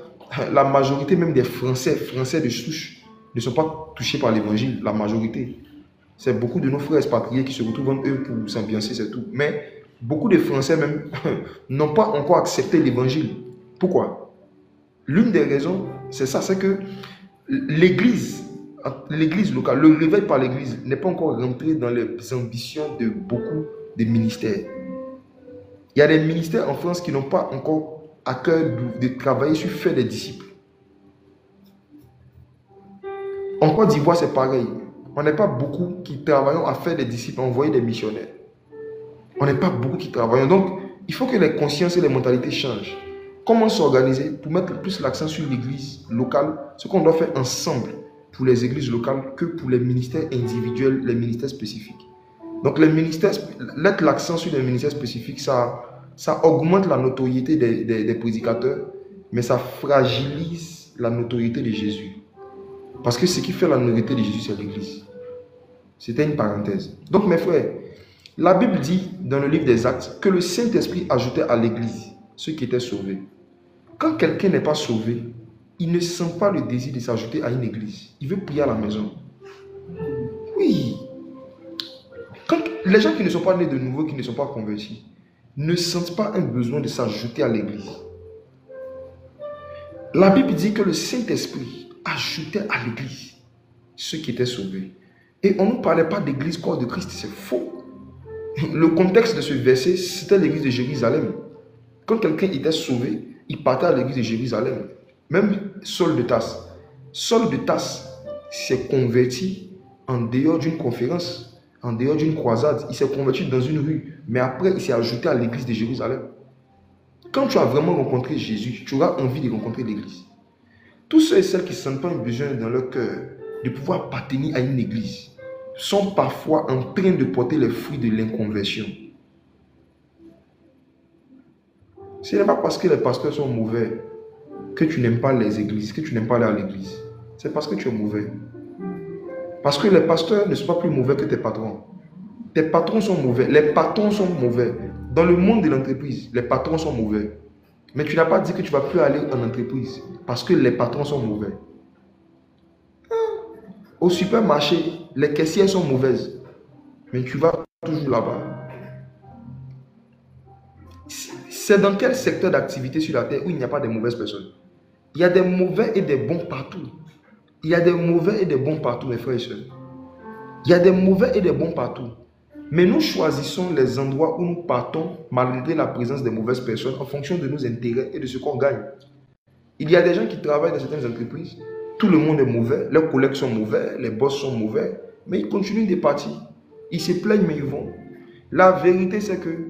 la majorité même des Français de souche, ne sont pas touchés par l'évangile, la majorité. C'est beaucoup de nos frères expatriés qui se retrouvent en eux pour s'ambiancer, c'est tout. Mais beaucoup de Français même n'ont pas encore accepté l'évangile. Pourquoi? L'une des raisons, c'est ça, c'est que l'église locale, le réveil par l'église n'est pas encore rentré dans les ambitions de beaucoup de ministères. Il y a des ministères en France qui n'ont pas encore à cœur de travailler sur faire des disciples. En Côte d'Ivoire, c'est pareil. On n'est pas beaucoup qui travaillons à faire des disciples, à envoyer des missionnaires. On n'est pas beaucoup qui travaillons. Donc, il faut que les consciences et les mentalités changent. Comment s'organiser pour mettre plus l'accent sur l'église locale, ce qu'on doit faire ensemble pour les églises locales que pour les ministères individuels, les ministères spécifiques. Donc, les ministères, mettre l'accent sur les ministères spécifiques, ça augmente la notoriété des prédicateurs, mais ça fragilise la notoriété de Jésus. Parce que ce qui fait la notoriété de Jésus, c'est l'Église. C'était une parenthèse. Donc mes frères, la Bible dit dans le livre des Actes que le Saint-Esprit ajoutait à l'Église ceux qui étaient sauvés. Quand quelqu'un n'est pas sauvé, il ne sent pas le désir de s'ajouter à une église. Il veut prier à la maison. Oui. Quand les gens qui ne sont pas nés de nouveau, qui ne sont pas convertis, ne sentent pas un besoin de s'ajouter à l'église. La Bible dit que le Saint-Esprit ajoutait à l'église ceux qui étaient sauvés. Et on ne parlait pas d'église corps de Christ, c'est faux. Le contexte de ce verset, c'était l'église de Jérusalem. Quand quelqu'un était sauvé, il partait à l'église de Jérusalem. Même Saul de Tarse. Saul de Tarse s'est converti en dehors d'une conférence, en dehors d'une croisade. Il s'est converti dans une rue, mais après il s'est ajouté à l'église de Jérusalem. Quand tu as vraiment rencontré Jésus, tu auras envie de rencontrer l'église. Tous ceux et celles qui ne sentent pas un besoin dans leur cœur de pouvoir appartenir à une église sont parfois en train de porter les fruits de l'inconversion. Ce n'est pas parce que les pasteurs sont mauvais que tu n'aimes pas les églises, que tu n'aimes pas aller à l'église. C'est parce que tu es mauvais. Parce que les pasteurs ne sont pas plus mauvais que tes patrons. Tes patrons sont mauvais. Les patrons sont mauvais. Dans le monde de l'entreprise, les patrons sont mauvais. Mais tu n'as pas dit que tu ne vas plus aller en entreprise parce que les patrons sont mauvais. Au supermarché, les caissières sont mauvaises. Mais tu vas toujours là-bas. C'est dans quel secteur d'activité sur la terre où il n'y a pas de mauvaises personnes? Il y a des mauvais et des bons partout. Il y a des mauvais et des bons partout, mes frères et sœurs. Il y a des mauvais et des bons partout. Mais nous choisissons les endroits où nous partons malgré la présence des mauvaises personnes en fonction de nos intérêts et de ce qu'on gagne. Il y a des gens qui travaillent dans certaines entreprises. Tout le monde est mauvais. Leurs collègues sont mauvais. Les boss sont mauvais. Mais ils continuent de partir. Ils se plaignent, mais ils vont. La vérité, c'est que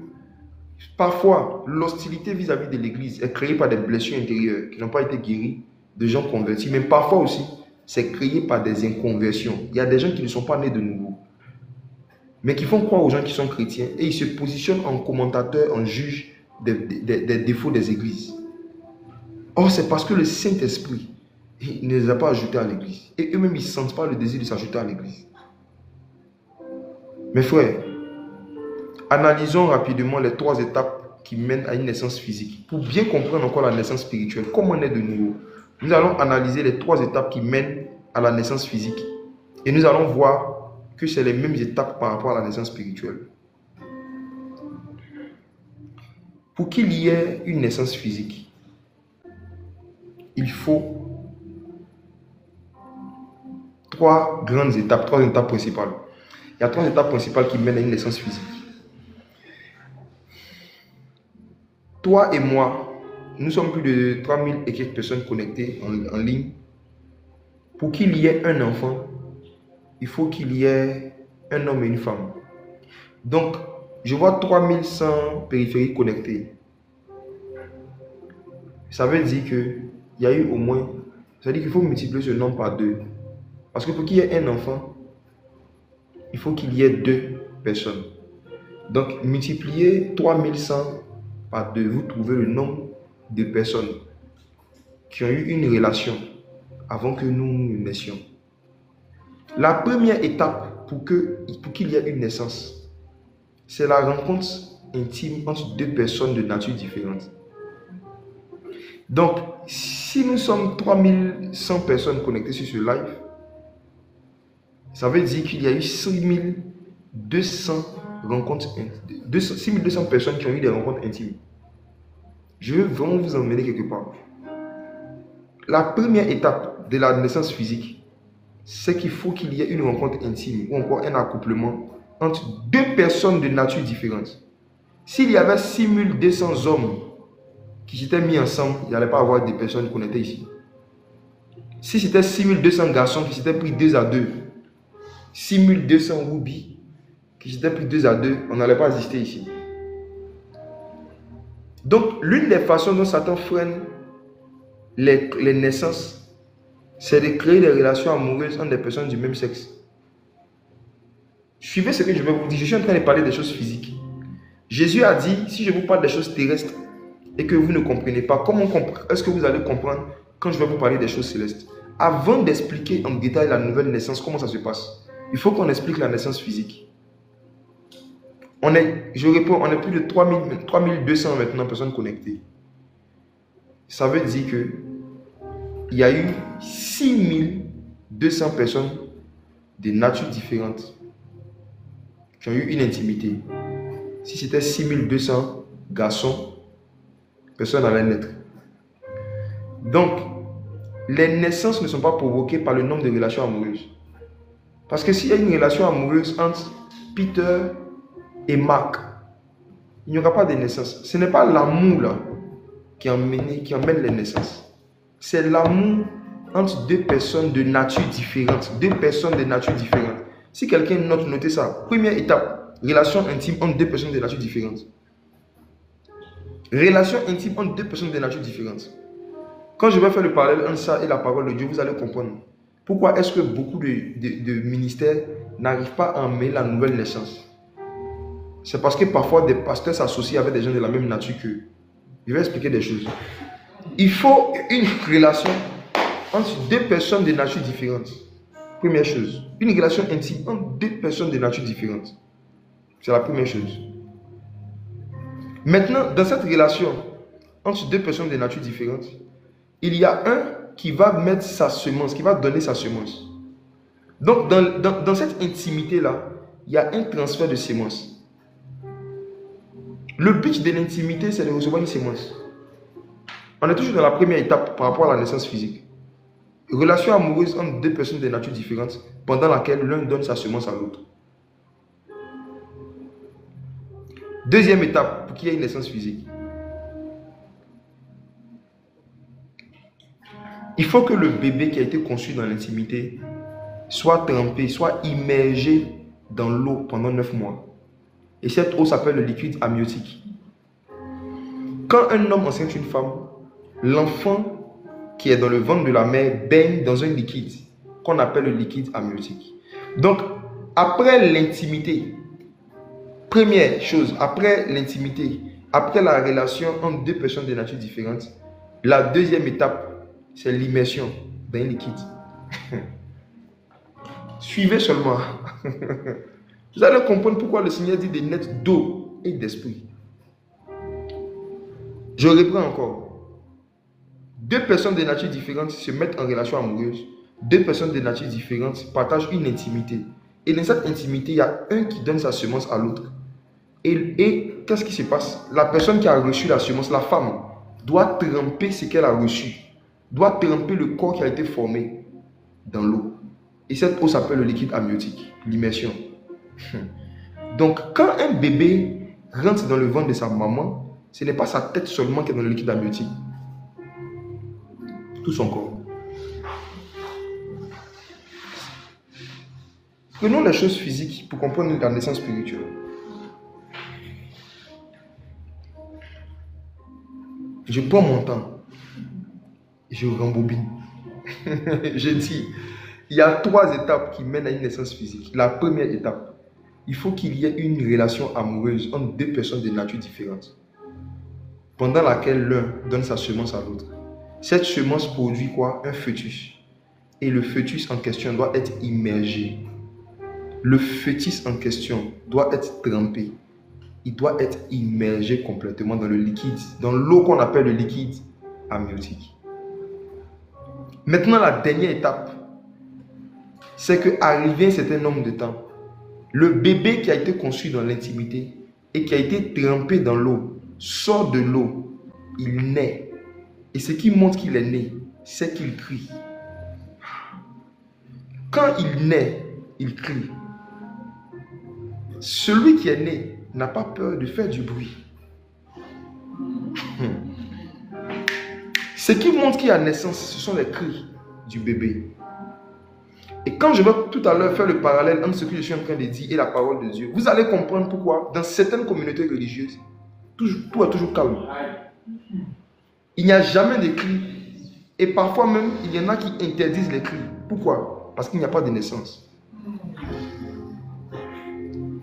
parfois, l'hostilité vis-à-vis de l'église est créée par des blessures intérieures qui n'ont pas été guéries de gens convertis. Mais parfois aussi, c'est créé par des inconversions. Il y a des gens qui ne sont pas nés de nouveau, mais qui font croire aux gens qui sont chrétiens et ils se positionnent en commentateurs, en juges des défauts des églises. Or, c'est parce que le Saint-Esprit ne les a pas ajoutés à l'église. Et eux-mêmes, ils ne sentent pas le désir de s'ajouter à l'église. Mes frères, analysons rapidement les 3 étapes qui mènent à une naissance physique. Pour bien comprendre encore la naissance spirituelle, comment on est de nouveau, nous allons analyser les 3 étapes qui mènent à la naissance physique. Et nous allons voir que c'est les mêmes étapes par rapport à la naissance spirituelle. Pour qu'il y ait une naissance physique, il faut 3 grandes étapes, 3 étapes principales. Il y a 3 étapes principales qui mènent à une naissance physique. Toi et moi, nous sommes plus de 3000 et quelques personnes connectées en ligne. Pour qu'il y ait un enfant, il faut qu'il y ait un homme et une femme. Donc, je vois 3100 périphériques connectés. Ça veut dire qu'il y a eu au moins... Ça veut dire qu'il faut multiplier ce nombre par 2. Parce que pour qu'il y ait un enfant, il faut qu'il y ait 2 personnes. Donc, multipliez 3100 par 2. Vous trouvez le nombre de personnes qui ont eu une relation avant que nous naissions. La première étape pour qu'il y ait une naissance, c'est la rencontre intime entre 2 personnes de nature différente. Donc, si nous sommes 3100 personnes connectées sur ce live, ça veut dire qu'il y a eu 6200 rencontres, 6200 personnes qui ont eu des rencontres intimes. Je veux vraiment vous emmener quelque part. La première étape de la naissance physique, c'est qu'il faut qu'il y ait une rencontre intime ou encore un accouplement entre 2 personnes de nature différente. S'il y avait 6200 hommes qui s'étaient mis ensemble, il n'y allait pas avoir des personnes connectées ici. Si c'était 6200 garçons qui s'étaient pris 2 à 2, 6200 roubies qui s'étaient pris 2 à 2, on n'allait pas exister ici. Donc, l'une des façons dont Satan freine les naissances, c'est de créer des relations amoureuses entre des personnes du même sexe. Suivez ce que je vais vous dire. Je suis en train de parler des choses physiques. Jésus a dit, si je vous parle des choses terrestres et que vous ne comprenez pas, comment est-ce que vous allez comprendre quand je vais vous parler des choses célestes, avant d'expliquer en détail la nouvelle naissance, comment ça se passe, il faut qu'on explique la naissance physique. Je réponds, on est plus de 3200 maintenant personnes connectées. Ça veut dire que il y a eu 6200 personnes de natures différentes qui ont eu une intimité. Si c'était 6200 garçons, personne n'allait naître. Donc, les naissances ne sont pas provoquées par le nombre de relations amoureuses. Parce que s'il y a une relation amoureuse entre Peter et Marc, il n'y aura pas de naissance. Ce n'est pas l'amour là qui emmène les naissances. C'est l'amour entre deux personnes de nature différente. Deux personnes de nature différente. Si quelqu'un note, notez ça. Première étape, relation intime entre deux personnes de nature différente. Relation intime entre deux personnes de nature différente. Quand je vais faire le parallèle entre ça et la parole de Dieu, vous allez comprendre. Pourquoi est-ce que beaucoup de ministères n'arrivent pas à emmener la nouvelle naissance? C'est parce que parfois des pasteurs s'associent avec des gens de la même nature qu'eux. Je vais expliquer des choses. Il faut une relation entre deux personnes de nature différente. Première chose. Une relation intime entre deux personnes de nature différente. C'est la première chose. Maintenant, dans cette relation entre deux personnes de nature différente, il y a un qui va mettre sa semence, qui va donner sa semence. Donc, dans cette intimité-là, il y a un transfert de semence. Le but de l'intimité, c'est de recevoir une sémence. On est toujours dans la première étape par rapport à la naissance physique. Relation amoureuse entre deux personnes de nature différentes, pendant laquelle l'un donne sa semence à l'autre. Deuxième étape, pour qu'il y ait une naissance physique. Il faut que le bébé qui a été conçu dans l'intimité soit trempé, soit immergé dans l'eau pendant 9 mois. Et cette eau s'appelle le liquide amniotique. Quand un homme enceinte une femme, l'enfant qui est dans le ventre de la mère baigne dans un liquide qu'on appelle le liquide amniotique. Donc, après l'intimité, première chose, après l'intimité, après la relation entre deux personnes de nature différentes, la deuxième étape, c'est l'immersion dans un liquide. Suivez seulement. Vous allez comprendre pourquoi le Seigneur dit de naître d'eau et d'esprit. Je reprends encore. Deux personnes de nature différentes se mettent en relation amoureuse. Deux personnes de nature différentes partagent une intimité. Et dans cette intimité, il y a un qui donne sa semence à l'autre. Et qu'est-ce qui se passe? La personne qui a reçu la semence, la femme, doit tremper ce qu'elle a reçu. Doit tremper le corps qui a été formé dans l'eau. Et cette eau s'appelle le liquide amniotique, l'immersion. Donc, quand un bébé rentre dans le ventre de sa maman, ce n'est pas sa tête seulement qui est dans le liquide amniotique. Tout son corps. Prenons les choses physiques pour comprendre la naissance spirituelle. Je prends mon temps. Je rembobine. Je dis, il y a 3 étapes qui mènent à une naissance physique. La première étape, il faut qu'il y ait une relation amoureuse entre deux personnes de nature différentes, pendant laquelle l'un donne sa semence à l'autre. Cette semence produit quoi? Un fœtus. Et le fœtus en question doit être immergé. Le fœtus en question doit être trempé. Il doit être immergé complètement dans le liquide, dans l'eau qu'on appelle le liquide amniotique. Maintenant, la dernière étape, c'est qu'arrivé un certain nombre de temps, le bébé qui a été conçu dans l'intimité et qui a été trempé dans l'eau sort de l'eau, il naît. Et ce qui montre qu'il est né, c'est qu'il crie. Quand il naît, il crie. Celui qui est né n'a pas peur de faire du bruit. Ce qui montre qu'il y a naissance, ce sont les cris du bébé. Et quand je vais tout à l'heure faire le parallèle entre ce que je suis en train de dire et la parole de Dieu, vous allez comprendre pourquoi dans certaines communautés religieuses, tout est toujours calme. Il n'y a jamais de cris. Et parfois même, il y en a qui interdisent les cris. Pourquoi? Parce qu'il n'y a pas de naissance.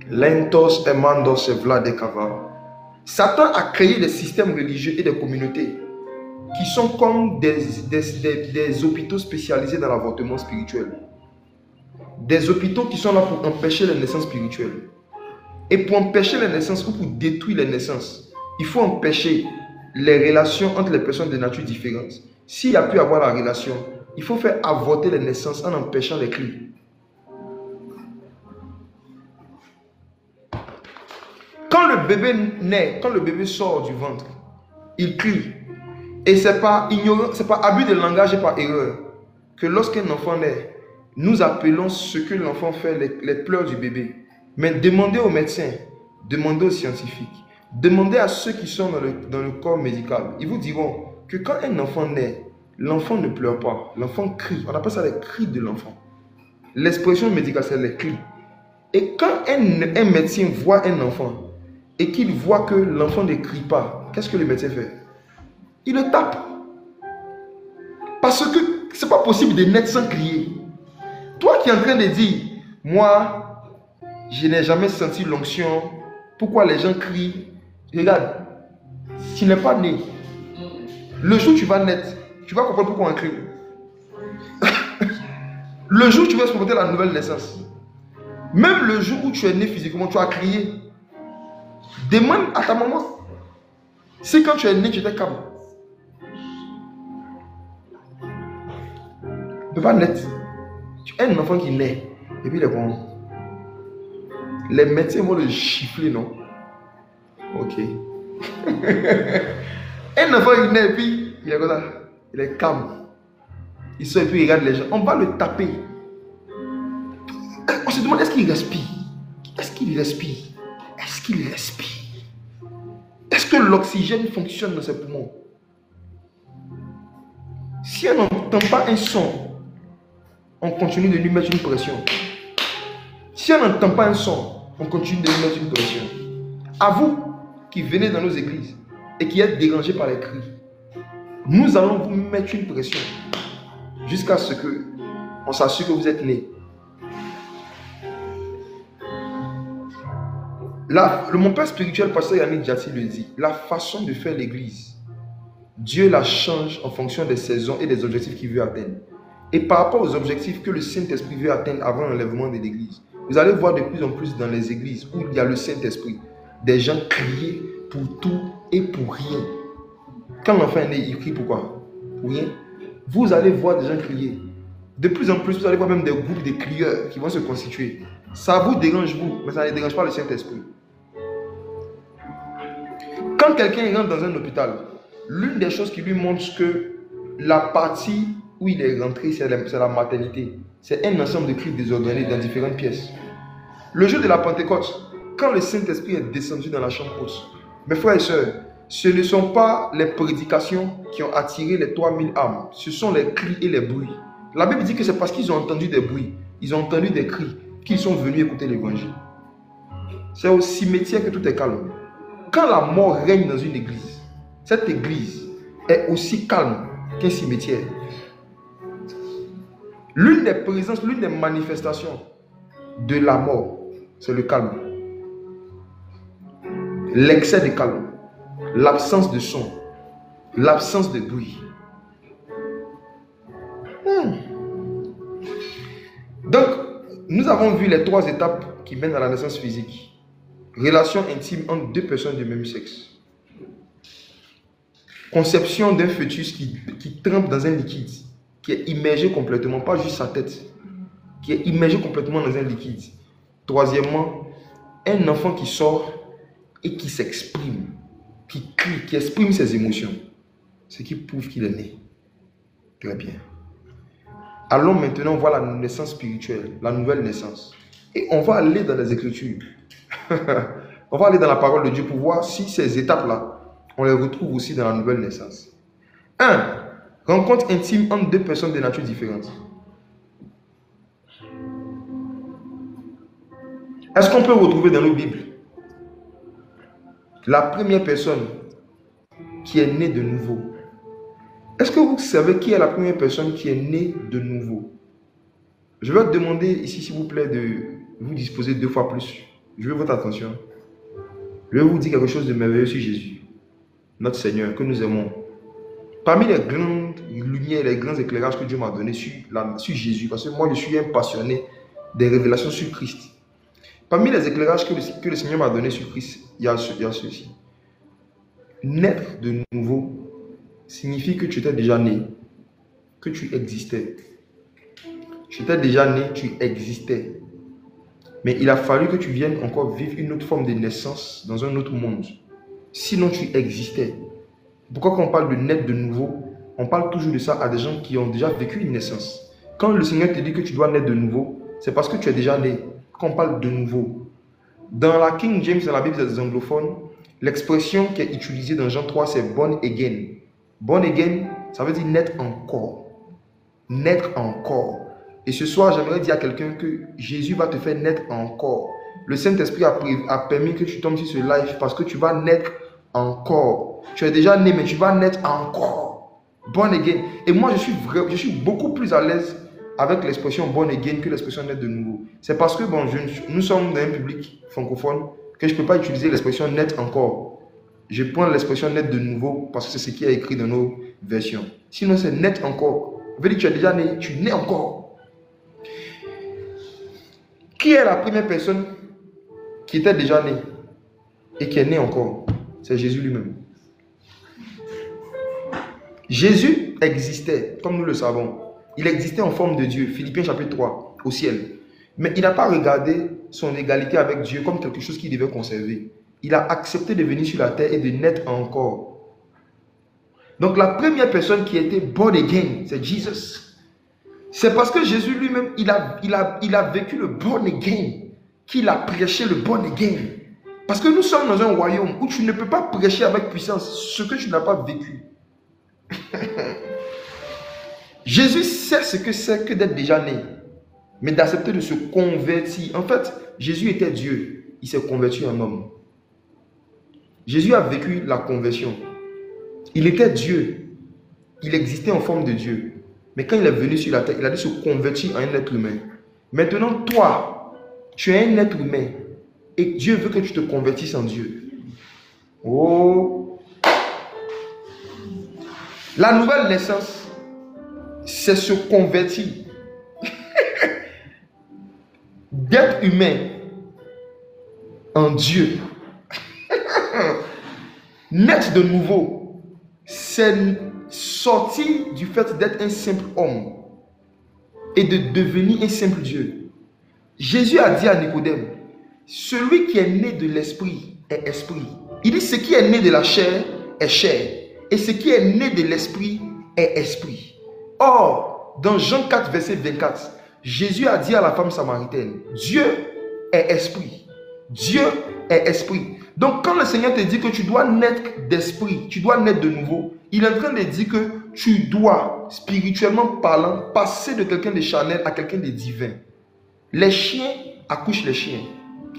Lentos emandos evla de cava. Satan a créé des systèmes religieux et des communautés qui sont comme des hôpitaux spécialisés dans l'avortement spirituel. Des hôpitaux qui sont là pour empêcher les naissances spirituelles. Et pour empêcher les naissances ou pour détruire les naissances, il faut empêcher les relations entre les personnes de nature différente. S'il y a pu avoir la relation, il faut faire avorter les naissances en empêchant les cris. Quand le bébé naît, quand le bébé sort du ventre, il crie. Et ce n'est pas ignorant, c'est pas abus de langage et par erreur que lorsqu'un enfant naît, nous appelons ce que l'enfant fait les pleurs du bébé. Mais demandez aux médecins, demandez aux scientifiques, demandez à ceux qui sont dans le corps médical. Ils vous diront que quand un enfant naît, l'enfant ne pleure pas, l'enfant crie. On appelle ça les cris de l'enfant. L'expression médicale, c'est les cris. Et quand un médecin voit un enfant et qu'il voit que l'enfant ne crie pas, qu'est-ce que le médecin fait? Il le tape. Parce que ce n'est pas possible de naître sans crier. Toi qui es en train de dire, moi, je n'ai jamais senti l'onction, pourquoi les gens crient? Regarde, tu n'es pas né. Le jour où tu vas naître, tu vas comprendre pourquoi on crie. Le jour où tu vas expérimenter la nouvelle naissance, même le jour où tu es né physiquement, tu as crié. Demande à ta maman si quand tu es né, tu étais calme. Tu ne peux pas naître. Tu es un enfant qui naît. Et puis il est bon. Les médecins vont le gifler, non? Ok. Un enfant qui naît et puis il est comme ça. Il est calme. Il sort et puis il regarde les gens. On va le taper. On se demande, est-ce qu'il respire? Est-ce qu'il respire? Est-ce qu'il respire? Est-ce que l'oxygène fonctionne dans ses poumons? Si on n'entend pas un son, on continue de lui mettre une pression. Si on n'entend pas un son, on continue de lui mettre une pression. À vous qui venez dans nos églises et qui êtes dérangés par les cris, nous allons vous mettre une pression jusqu'à ce que on s'assure que vous êtes nés. Mon père spirituel, pasteur Yannick Djati, le dit, la façon de faire l'église, Dieu la change en fonction des saisons et des objectifs qu'il veut atteindre. Et par rapport aux objectifs que le Saint-Esprit veut atteindre avant l'enlèvement de l'église, vous allez voir de plus en plus dans les églises où il y a le Saint-Esprit, des gens crier pour tout et pour rien. Quand l'enfant est né, il crie pourquoi? Pour rien. Vous allez voir des gens crier. De plus en plus, vous allez voir même des groupes de crieurs qui vont se constituer. Ça vous dérange, vous, mais ça ne dérange pas le Saint-Esprit. Quand quelqu'un rentre dans un hôpital, l'une des choses qui lui montre que la partie où il est rentré, c'est la maternité. C'est un ensemble de cris désordonnés dans différentes pièces. Le jour de la Pentecôte, quand le Saint-Esprit est descendu dans la chambre haute, mes frères et sœurs, ce ne sont pas les prédications qui ont attiré les 3000 âmes, ce sont les cris et les bruits. La Bible dit que c'est parce qu'ils ont entendu des bruits, ils ont entendu des cris, qu'ils sont venus écouter l'évangile. C'est au cimetière que tout est calme. Quand la mort règne dans une église, cette église est aussi calme qu'un cimetière. L'une des présences, l'une des manifestations de la mort, c'est le calme. L'excès de calme, l'absence de son, l'absence de bruit. Donc, nous avons vu les 3 étapes qui mènent à la naissance physique. Relation intime entre 2 personnes du même sexe. Conception d'un fœtus qui trempe dans un liquide, qui est immergé complètement, pas juste sa tête, qui est immergé complètement dans un liquide. Troisièmement, un enfant qui sort et qui s'exprime, qui crie, qui exprime ses émotions. Ce qui prouve qu'il est né. Très bien. Allons maintenant voir la naissance spirituelle, la nouvelle naissance. Et on va aller dans les Écritures. On va aller dans la parole de Dieu pour voir si ces étapes-là, on les retrouve aussi dans la nouvelle naissance. 1. Rencontre intime entre 2 personnes de nature différente. Est-ce qu'on peut retrouver dans nos Bibles la première personne qui est née de nouveau? Est-ce que vous savez qui est la première personne qui est née de nouveau? Je vais te demander ici, s'il vous plaît, de vous disposer 2 fois plus. Je veux votre attention. Je vais vous dire quelque chose de merveilleux sur Jésus, notre Seigneur, que nous aimons. Parmi les grandes lumières, les grands éclairages que Dieu m'a donné sur Jésus, parce que moi je suis un passionné des révélations sur Christ. Parmi les éclairages que le Seigneur m'a donné sur Christ, il y a ceci. Naître de nouveau signifie que tu étais déjà né, que tu existais. Tu étais déjà né, tu existais. Mais il a fallu que tu viennes encore vivre une autre forme de naissance dans un autre monde. Sinon, tu existais. Pourquoi quand on parle de naître de nouveau, on parle toujours de ça à des gens qui ont déjà vécu une naissance. Quand le Seigneur te dit que tu dois naître de nouveau, c'est parce que tu es déjà né. Quand on parle de nouveau. Dans la King James, dans la Bible des anglophones, l'expression qui est utilisée dans Jean 3, c'est born again. Born again, ça veut dire naître encore. Naître encore. Et ce soir, j'aimerais dire à quelqu'un que Jésus va te faire naître encore. Le Saint-Esprit a permis que tu tombes sur ce live parce que tu vas naître encore. Tu es déjà né, mais tu vas naître encore. Born again. Et moi, je suis beaucoup plus à l'aise avec l'expression born again que l'expression naître de nouveau. C'est parce que nous sommes dans un public francophone que je ne peux pas utiliser l'expression naître encore. Je prends l'expression naître de nouveau parce que c'est ce qui est écrit dans nos versions. Sinon, c'est naître encore. Ça veut dire que tu es déjà né, tu nais encore. Qui est la première personne qui était déjà née et qui est née encore? C'est Jésus lui-même. Jésus existait, comme nous le savons. Il existait en forme de Dieu, Philippiens chapitre 3, au ciel. Mais il n'a pas regardé son égalité avec Dieu comme quelque chose qu'il devait conserver. Il a accepté de venir sur la terre et de naître encore. Donc la première personne qui a été born again, c'est Jésus. C'est parce que Jésus lui-même, il a vécu le born again, qu'il a prêché le born again. Parce que nous sommes dans un royaume où tu ne peux pas prêcher avec puissance ce que tu n'as pas vécu. Jésus sait ce que c'est que d'être déjà né, mais d'accepter de se convertir. En fait, Jésus était Dieu, il s'est converti en homme. Jésus a vécu la conversion. Il était Dieu, il existait en forme de Dieu. Mais quand il est venu sur la terre, il a dû se convertir en un être humain. Maintenant, toi, tu es un être humain. Et Dieu veut que tu te convertisses en Dieu. Oh! La nouvelle naissance, c'est se convertir. D'être humain en Dieu. Naître de nouveau, c'est sortir du fait d'être un simple homme et de devenir un simple Dieu. Jésus a dit à Nicodème, celui qui est né de l'esprit est esprit. Il dit ce qui est né de la chair est chair et ce qui est né de l'esprit est esprit. Or, dans Jean 4 verset 24, Jésus a dit à la femme samaritaine, Dieu est esprit. Dieu est esprit. Donc quand le Seigneur te dit que tu dois naître d'esprit, tu dois naître de nouveau, il est en train de dire que tu dois, spirituellement parlant, passer de quelqu'un de charnel à quelqu'un de divin. Les chiens accouchent les chiens.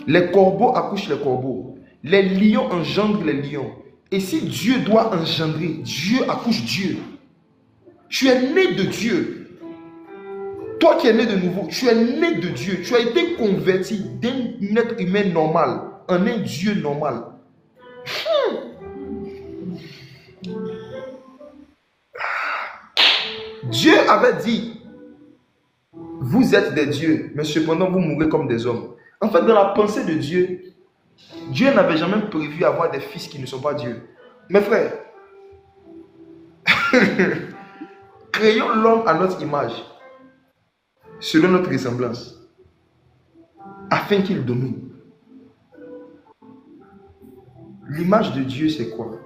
Les corbeaux accouchent les corbeaux. Les lions engendrent les lions. Et si Dieu doit engendrer, Dieu accouche Dieu. Tu es né de Dieu. Toi qui es né de nouveau, tu es né de Dieu. Tu as été converti d'un être humain normal en un Dieu normal. Dieu avait dit, vous êtes des dieux, mais cependant vous mourrez comme des hommes. En fait, dans la pensée de Dieu, Dieu n'avait jamais prévu avoir des fils qui ne sont pas Dieu. Mes frères, créons l'homme à notre image, selon notre ressemblance, afin qu'il domine. L'image de Dieu, c'est quoi?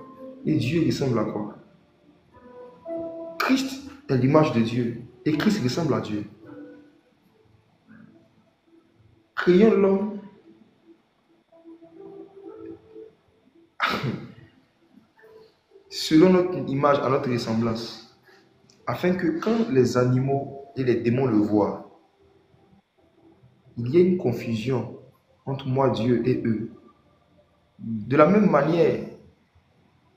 Et Dieu ressemble à quoi? Christ est l'image de Dieu et Christ ressemble à Dieu. Créons l'homme selon notre image, à notre ressemblance, afin que quand les animaux et les démons le voient, il y ait une confusion entre moi, Dieu, et eux. De la même manière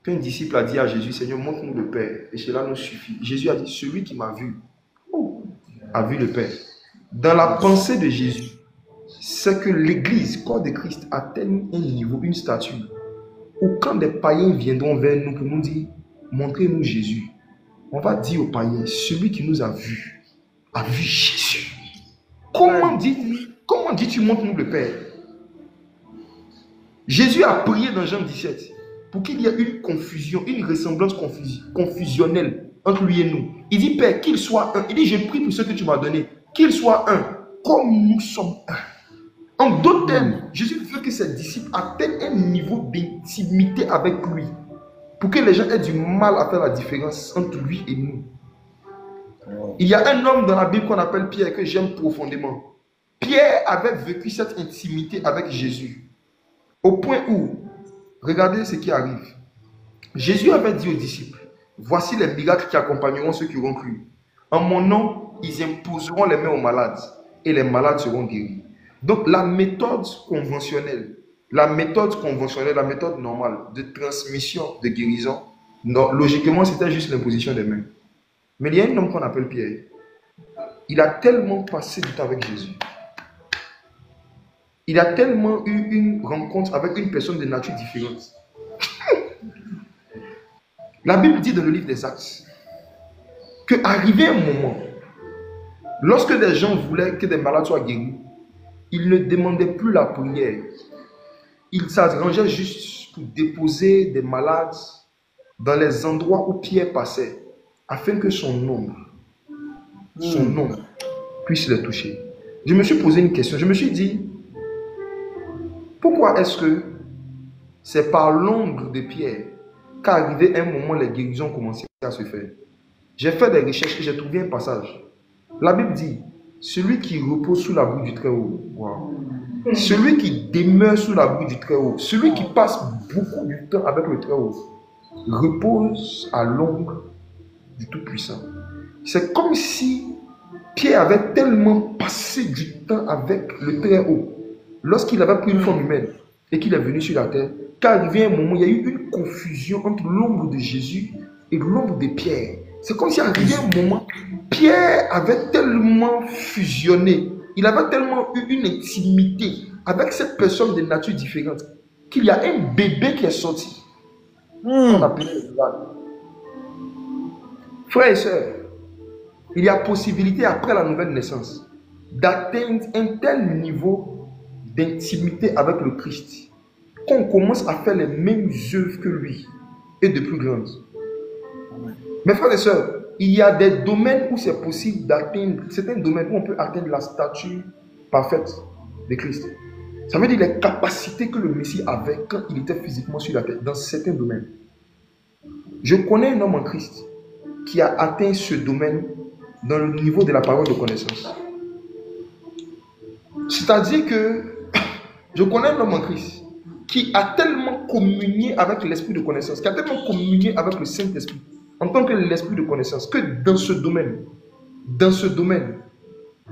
qu'un disciple a dit à Jésus, Seigneur, montre-nous le Père, et cela nous suffit. Jésus a dit, celui qui m'a vu, a vu le Père. Dans la pensée de Jésus, c'est que l'Église, corps de Christ, atteigne un niveau, une stature, où quand des païens viendront vers nous pour nous dire, montrez-nous Jésus, On va dire aux païens, celui qui nous a vu Jésus. Comment dis-tu montre-nous le Père? Jésus a prié dans Jean 17 pour qu'il y ait une confusion, une ressemblance confusionnelle entre lui et nous. Il dit, Père, qu'il soit un. Il dit, je prie pour ce que tu m'as donné, qu'il soit un, comme nous sommes un. En d'autres termes, Jésus veut que ses disciples atteignent un niveau d'intimité avec lui, pour que les gens aient du mal à faire la différence entre lui et nous. Il y a un homme dans la Bible qu'on appelle Pierre, que j'aime profondément. Pierre avait vécu cette intimité avec Jésus, au point où, regardez ce qui arrive. Jésus avait dit aux disciples, voici les miracles qui accompagneront ceux qui auront cru. En mon nom, ils imposeront les mains aux malades, et les malades seront guéris. Donc la méthode conventionnelle, la méthode normale de transmission, de guérison, non, logiquement c'était juste l'imposition des mains. Mais il y a un homme qu'on appelle Pierre. Il a tellement passé du temps avec Jésus. Il a tellement eu une rencontre avec une personne de nature différente. La Bible dit dans le livre des Actes qu'arrivé un moment, lorsque des gens voulaient que des malades soient guéris, ils ne demandaient plus la prière. Ils s'arrangeaient juste pour déposer des malades dans les endroits où Pierre passait, afin que son ombre puisse les toucher. Je me suis posé une question. Je me suis dit, pourquoi est-ce que c'est par l'ombre de Pierre qu'arrivé un moment, les guérisons ont commencé à se faire? J'ai fait des recherches et j'ai trouvé un passage. La Bible dit, celui qui repose sous l'abri du Très-Haut, celui qui demeure sous l'abri du Très-Haut, celui qui passe beaucoup du temps avec le Très-Haut, repose à l'ombre du Tout-Puissant. C'est comme si Pierre avait tellement passé du temps avec le Très-Haut, lorsqu'il avait pris une forme humaine et qu'il est venu sur la terre, qu'arrivé un moment, il y a eu une confusion entre l'ombre de Jésus et l'ombre de Pierre. C'est comme si arrivé un moment, Pierre avait tellement fusionné, il avait tellement eu une intimité avec cette personne de nature différente, qu'il y a un bébé qui est sorti. On appelle ça. Frères et sœurs, il y a possibilité après la nouvelle naissance d'atteindre un tel niveau d'intimité avec le Christ qu'on commence à faire les mêmes œuvres que lui et de plus grandes. Mes frères et sœurs, il y a des domaines où c'est possible d'atteindre, certains domaines où on peut atteindre la stature parfaite de Christ. Ça veut dire les capacités que le Messie avait quand il était physiquement sur la terre, dans certains domaines. Je connais un homme en Christ qui a atteint ce domaine dans le niveau de la parole de connaissance. C'est-à-dire que je connais un homme en Christ qui a tellement communié avec l'esprit de connaissance, qui a tellement communié avec le Saint-Esprit, en tant que l'esprit de connaissance, que dans ce domaine,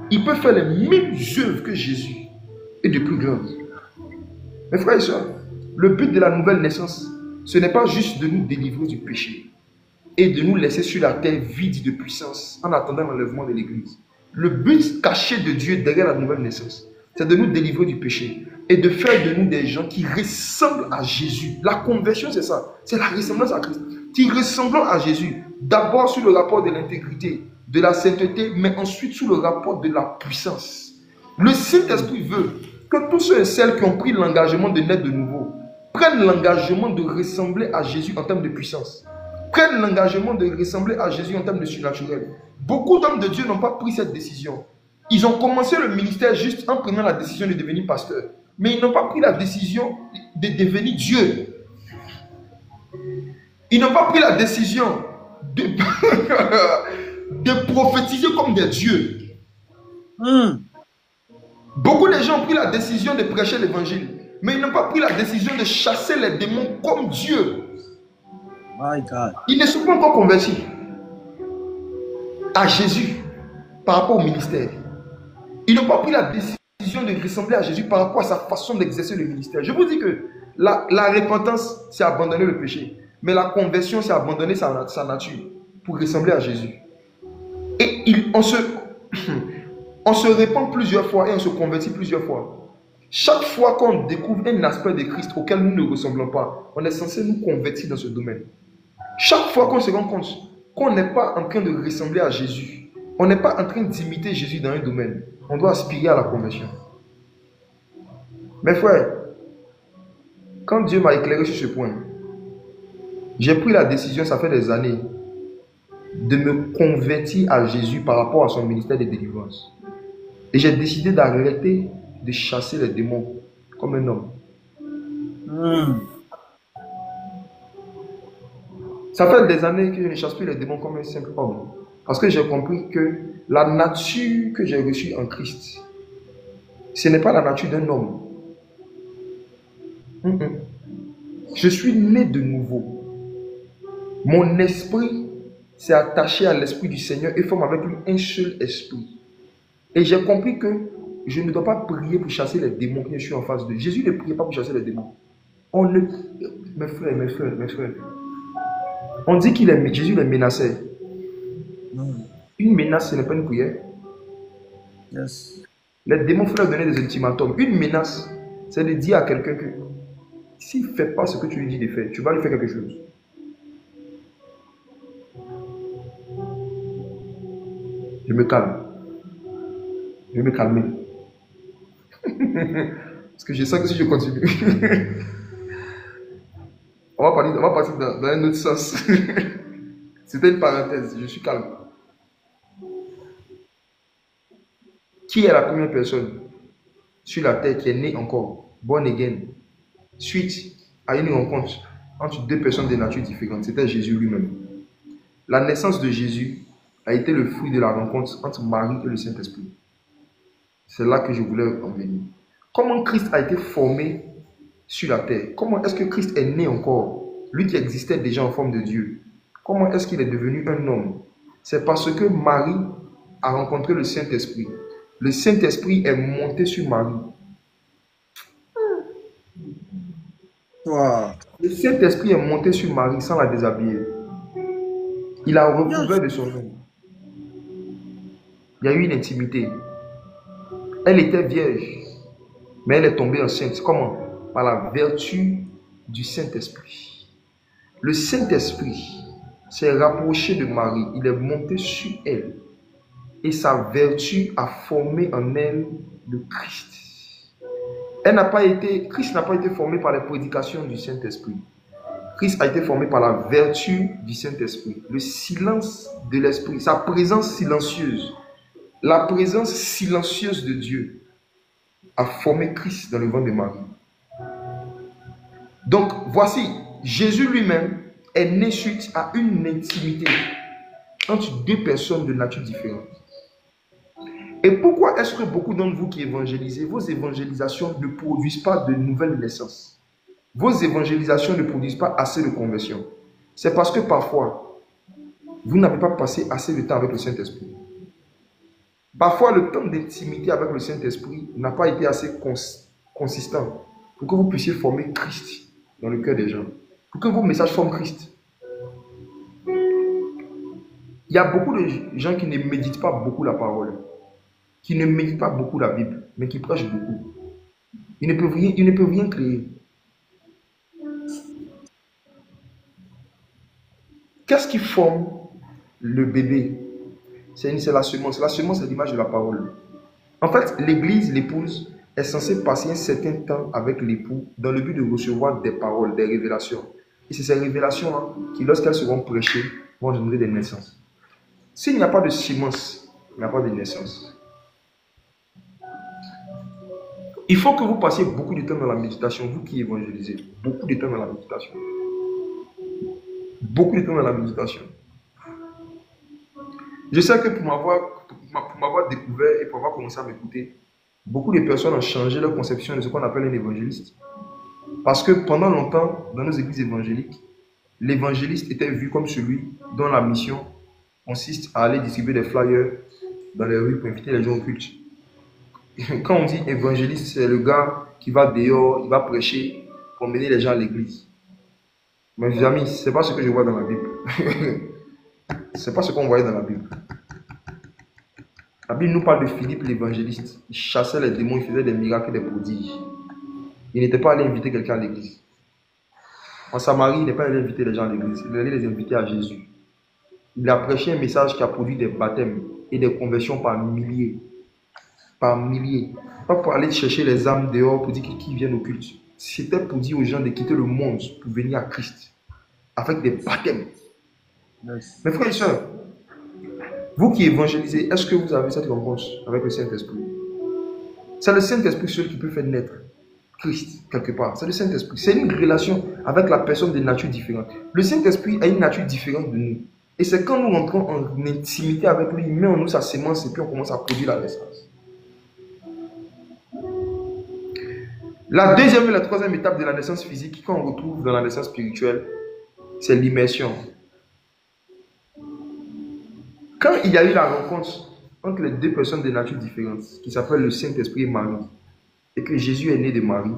il peut faire les mêmes œuvres que Jésus et de plus grandes. Mes frères et sœurs, le but de la nouvelle naissance, ce n'est pas juste de nous délivrer du péché et de nous laisser sur la terre vide de puissance en attendant l'enlèvement de l'Église. Le but caché de Dieu derrière la nouvelle naissance, c'est de nous délivrer du péché et de faire de nous des gens qui ressemblent à Jésus. La conversion, c'est ça, c'est la ressemblance à Christ. Qui ressemblent à Jésus, d'abord sous le rapport de l'intégrité, de la sainteté, mais ensuite sous le rapport de la puissance. Le Saint-Esprit veut que tous ceux et celles qui ont pris l'engagement de naître de nouveau prennent l'engagement de ressembler à Jésus en termes de puissance, prennent l'engagement de ressembler à Jésus en termes de surnaturel. Beaucoup d'hommes de Dieu n'ont pas pris cette décision. Ils ont commencé le ministère juste en prenant la décision de devenir pasteur, mais ils n'ont pas pris la décision de devenir Dieu. Ils n'ont pas pris la décision de, de prophétiser comme des dieux. Beaucoup de gens ont pris la décision de prêcher l'évangile, mais ils n'ont pas pris la décision de chasser les démons comme Dieu. My God. Ils ne sont pas encore convertis à Jésus par rapport au ministère. Ils n'ont pas pris la décision de ressembler à Jésus par rapport à sa façon d'exercer le ministère. Je vous dis que la repentance, c'est abandonner le péché. Mais la conversion, c'est abandonner sa nature pour ressembler à Jésus. Et on se répand plusieurs fois et on se convertit plusieurs fois. Chaque fois qu'on découvre un aspect de Christ auquel nous ne ressemblons pas, on est censé nous convertir dans ce domaine. Chaque fois qu'on se rend compte qu'on n'est pas en train de ressembler à Jésus. On n'est pas en train d'imiter Jésus dans un domaine. On doit aspirer à la conversion. Mes frères, quand Dieu m'a éclairé sur ce point, j'ai pris la décision, ça fait des années, de me convertir à Jésus par rapport à son ministère de délivrance. Et j'ai décidé d'arrêter de chasser les démons comme un homme. Ça fait des années que je ne chasse plus les démons comme un simple homme. Parce que j'ai compris que la nature que j'ai reçue en Christ, ce n'est pas la nature d'un homme. Je suis né de nouveau. Mon esprit s'est attaché à l'esprit du Seigneur et forme avec lui un seul esprit. Et j'ai compris que je ne dois pas prier pour chasser les démons que je suis en face de. Jésus ne priait pas pour chasser les démons. Mes frères. On dit que Jésus les menaçait. Une menace, ce n'est pas une prière. Yes. Les démons, il faut leur donner des ultimatums. Une menace, c'est de dire à quelqu'un que s'il ne fait pas ce que tu lui dis de faire, tu vas lui faire quelque chose. Je me calme. Je vais me calmer. Parce que je sens que si je continue, on va partir dans un autre sens. C'était une parenthèse, je suis calme. Qui est la première personne sur la terre qui est née encore, born again, suite à une rencontre entre deux personnes de nature différentes? C'était Jésus lui-même. La naissance de Jésus a été le fruit de la rencontre entre Marie et le Saint-Esprit. C'est là que je voulais en venir. Comment Christ a été formé sur la terre? Comment est-ce que Christ est né encore? Lui qui existait déjà en forme de Dieu. Comment est-ce qu'il est devenu un homme? C'est parce que Marie a rencontré le Saint-Esprit. Le Saint-Esprit est monté sur Marie. Wow. Le Saint-Esprit est monté sur Marie sans la déshabiller. Il a recouvert de son nom. Il y a eu une intimité. Elle était vierge, mais elle est tombée enceinte. Comment? Par la vertu du Saint-Esprit. Le Saint-Esprit s'est rapproché de Marie. Il est monté sur elle. Et sa vertu a formé en elle le Christ. Christ n'a pas été formé par les prédications du Saint-Esprit. Christ a été formé par la vertu du Saint-Esprit. Le silence de l'Esprit, sa présence silencieuse. La présence silencieuse de Dieu a formé Christ dans le ventre de Marie. Donc, voici, Jésus lui-même est né suite à une intimité entre deux personnes de nature différente. Et pourquoi est-ce que beaucoup d'entre vous qui évangélisez, vos évangélisations ne produisent pas de nouvelles naissances? Vos évangélisations ne produisent pas assez de conversion. C'est parce que parfois, vous n'avez pas passé assez de temps avec le Saint-Esprit. Parfois, le temps d'intimité avec le Saint-Esprit n'a pas été assez consistant pour que vous puissiez former Christ dans le cœur des gens. Pour que vos messages forment Christ. Il y a beaucoup de gens qui ne méditent pas beaucoup la parole, qui ne méditent pas beaucoup la Bible, mais qui prêchent beaucoup. Ils ne peuvent rien créer. Qu'est-ce qui forme le bébé? C'est la semence. La semence, c'est l'image de la parole. En fait, l'église, l'épouse, est censée passer un certain temps avec l'époux dans le but de recevoir des paroles, des révélations. Et c'est ces révélations-là qui, lorsqu'elles seront prêchées, vont générer des naissances. S'il n'y a pas de semence, il n'y a pas de naissance. Il faut que vous passiez beaucoup de temps dans la méditation, vous qui évangélisez. Beaucoup de temps dans la méditation. Beaucoup de temps dans la méditation. Je sais que pour m'avoir découvert et pour avoir commencé à m'écouter, beaucoup de personnes ont changé leur conception de ce qu'on appelle un évangéliste. Parce que pendant longtemps, dans nos églises évangéliques, l'évangéliste était vu comme celui dont la mission consiste à aller distribuer des flyers dans les rues pour inviter les gens au culte. Quand on dit évangéliste, c'est le gars qui va dehors, il va prêcher pour mener les gens à l'église. Mes amis, ce n'est pas ce que je vois dans la Bible. Ce n'est pas ce qu'on voyait dans la Bible. La Bible nous parle de Philippe l'évangéliste. Il chassait les démons, il faisait des miracles et des prodiges. Il n'était pas allé inviter quelqu'un à l'église. En Samarie, il n'est pas allé inviter les gens à l'église. Il allait les inviter à Jésus. Il a prêché un message qui a produit des baptêmes et des conversions par milliers. Par milliers. Pas pour aller chercher les âmes dehors pour dire qu'ils viennent au culte. C'était pour dire aux gens de quitter le monde pour venir à Christ. Avec des baptêmes. Yes. Mes frères et sœurs, vous qui évangélisez, est-ce que vous avez cette rencontre avec le Saint-Esprit? C'est le Saint-Esprit seul qui peut faire naître Christ quelque part. C'est le Saint-Esprit. C'est une relation avec la personne de nature différente. Le Saint-Esprit a une nature différente de nous. Et c'est quand nous rentrons en intimité avec lui, il met en nous sa sémence et puis on commence à produire la naissance. La deuxième et la troisième étape de la naissance physique qu'on retrouve dans la naissance spirituelle, c'est l'immersion. Quand il y a eu la rencontre entre les deux personnes de nature différente, qui s'appelle le Saint-Esprit et Marie, et que Jésus est né de Marie,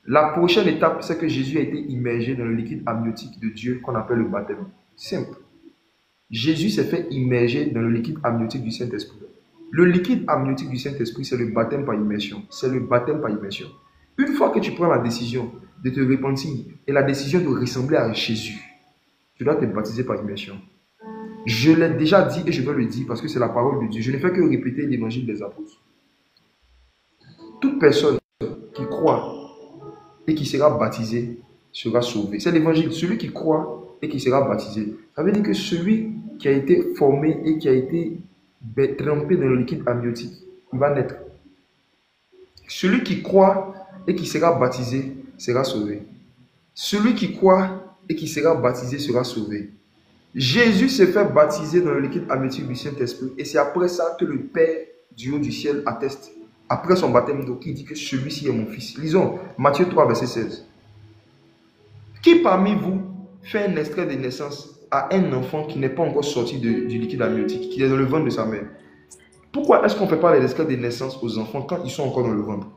la prochaine étape, c'est que Jésus a été immergé dans le liquide amniotique de Dieu qu'on appelle le baptême. Simple. Jésus s'est fait immerger dans le liquide amniotique du Saint-Esprit. Le liquide amniotique du Saint-Esprit, c'est le baptême par immersion. C'est le baptême par immersion. Une fois que tu prends la décision de te repentir et la décision de ressembler à Jésus, tu dois te baptiser par immersion. Je l'ai déjà dit et je vais le dire parce que c'est la parole de Dieu. Je ne fais que répéter l'évangile des apôtres. Toute personne qui croit et qui sera baptisé sera sauvé. C'est l'évangile. Celui qui croit et qui sera baptisé. Ça veut dire que celui qui a été formé et qui a été trempé dans le liquide amniotique, il va naître. Celui qui croit et qui sera baptisé sera sauvé. Celui qui croit et qui sera baptisé sera sauvé. Jésus s'est fait baptiser dans le liquide amniotique du Saint-Esprit et c'est après ça que le Père du haut du ciel atteste. Après son baptême d'eau, qui dit que celui-ci est mon fils. Lisons Matthieu 3, verset 16. Qui parmi vous fait un extrait de naissance à un enfant qui n'est pas encore sorti du liquide amniotique, qui est dans le ventre de sa mère? Pourquoi est-ce qu'on ne fait pas les extraits de naissance aux enfants quand ils sont encore dans le ventre?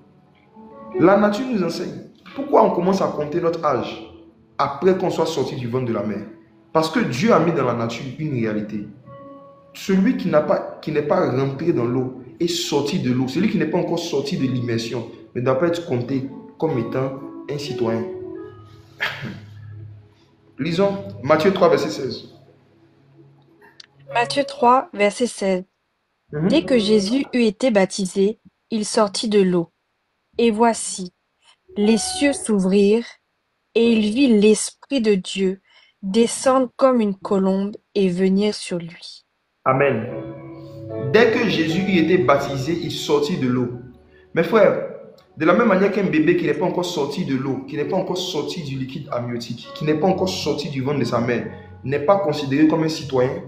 La nature nous enseigne. Pourquoi on commence à compter notre âge après qu'on soit sorti du ventre de la mère? Parce que Dieu a mis dans la nature une réalité. Celui qui n'est pas rentré dans l'eau est sorti de l'eau. Celui qui n'est pas encore sorti de l'immersion ne doit pas être compté comme étant un citoyen. Lisons Matthieu 3, verset 16. Matthieu 3, verset 16. Dès que Jésus eut été baptisé, il sortit de l'eau. Et voici, les cieux s'ouvrirent, et il vit l'Esprit de Dieu descendre comme une colombe et venir sur lui. Amen. Dès que Jésus eut été baptisé, il sortit de l'eau. Mes frères, de la même manière qu'un bébé qui n'est pas encore sorti de l'eau, qui n'est pas encore sorti du liquide amniotique, qui n'est pas encore sorti du ventre de sa mère, n'est pas considéré comme un citoyen,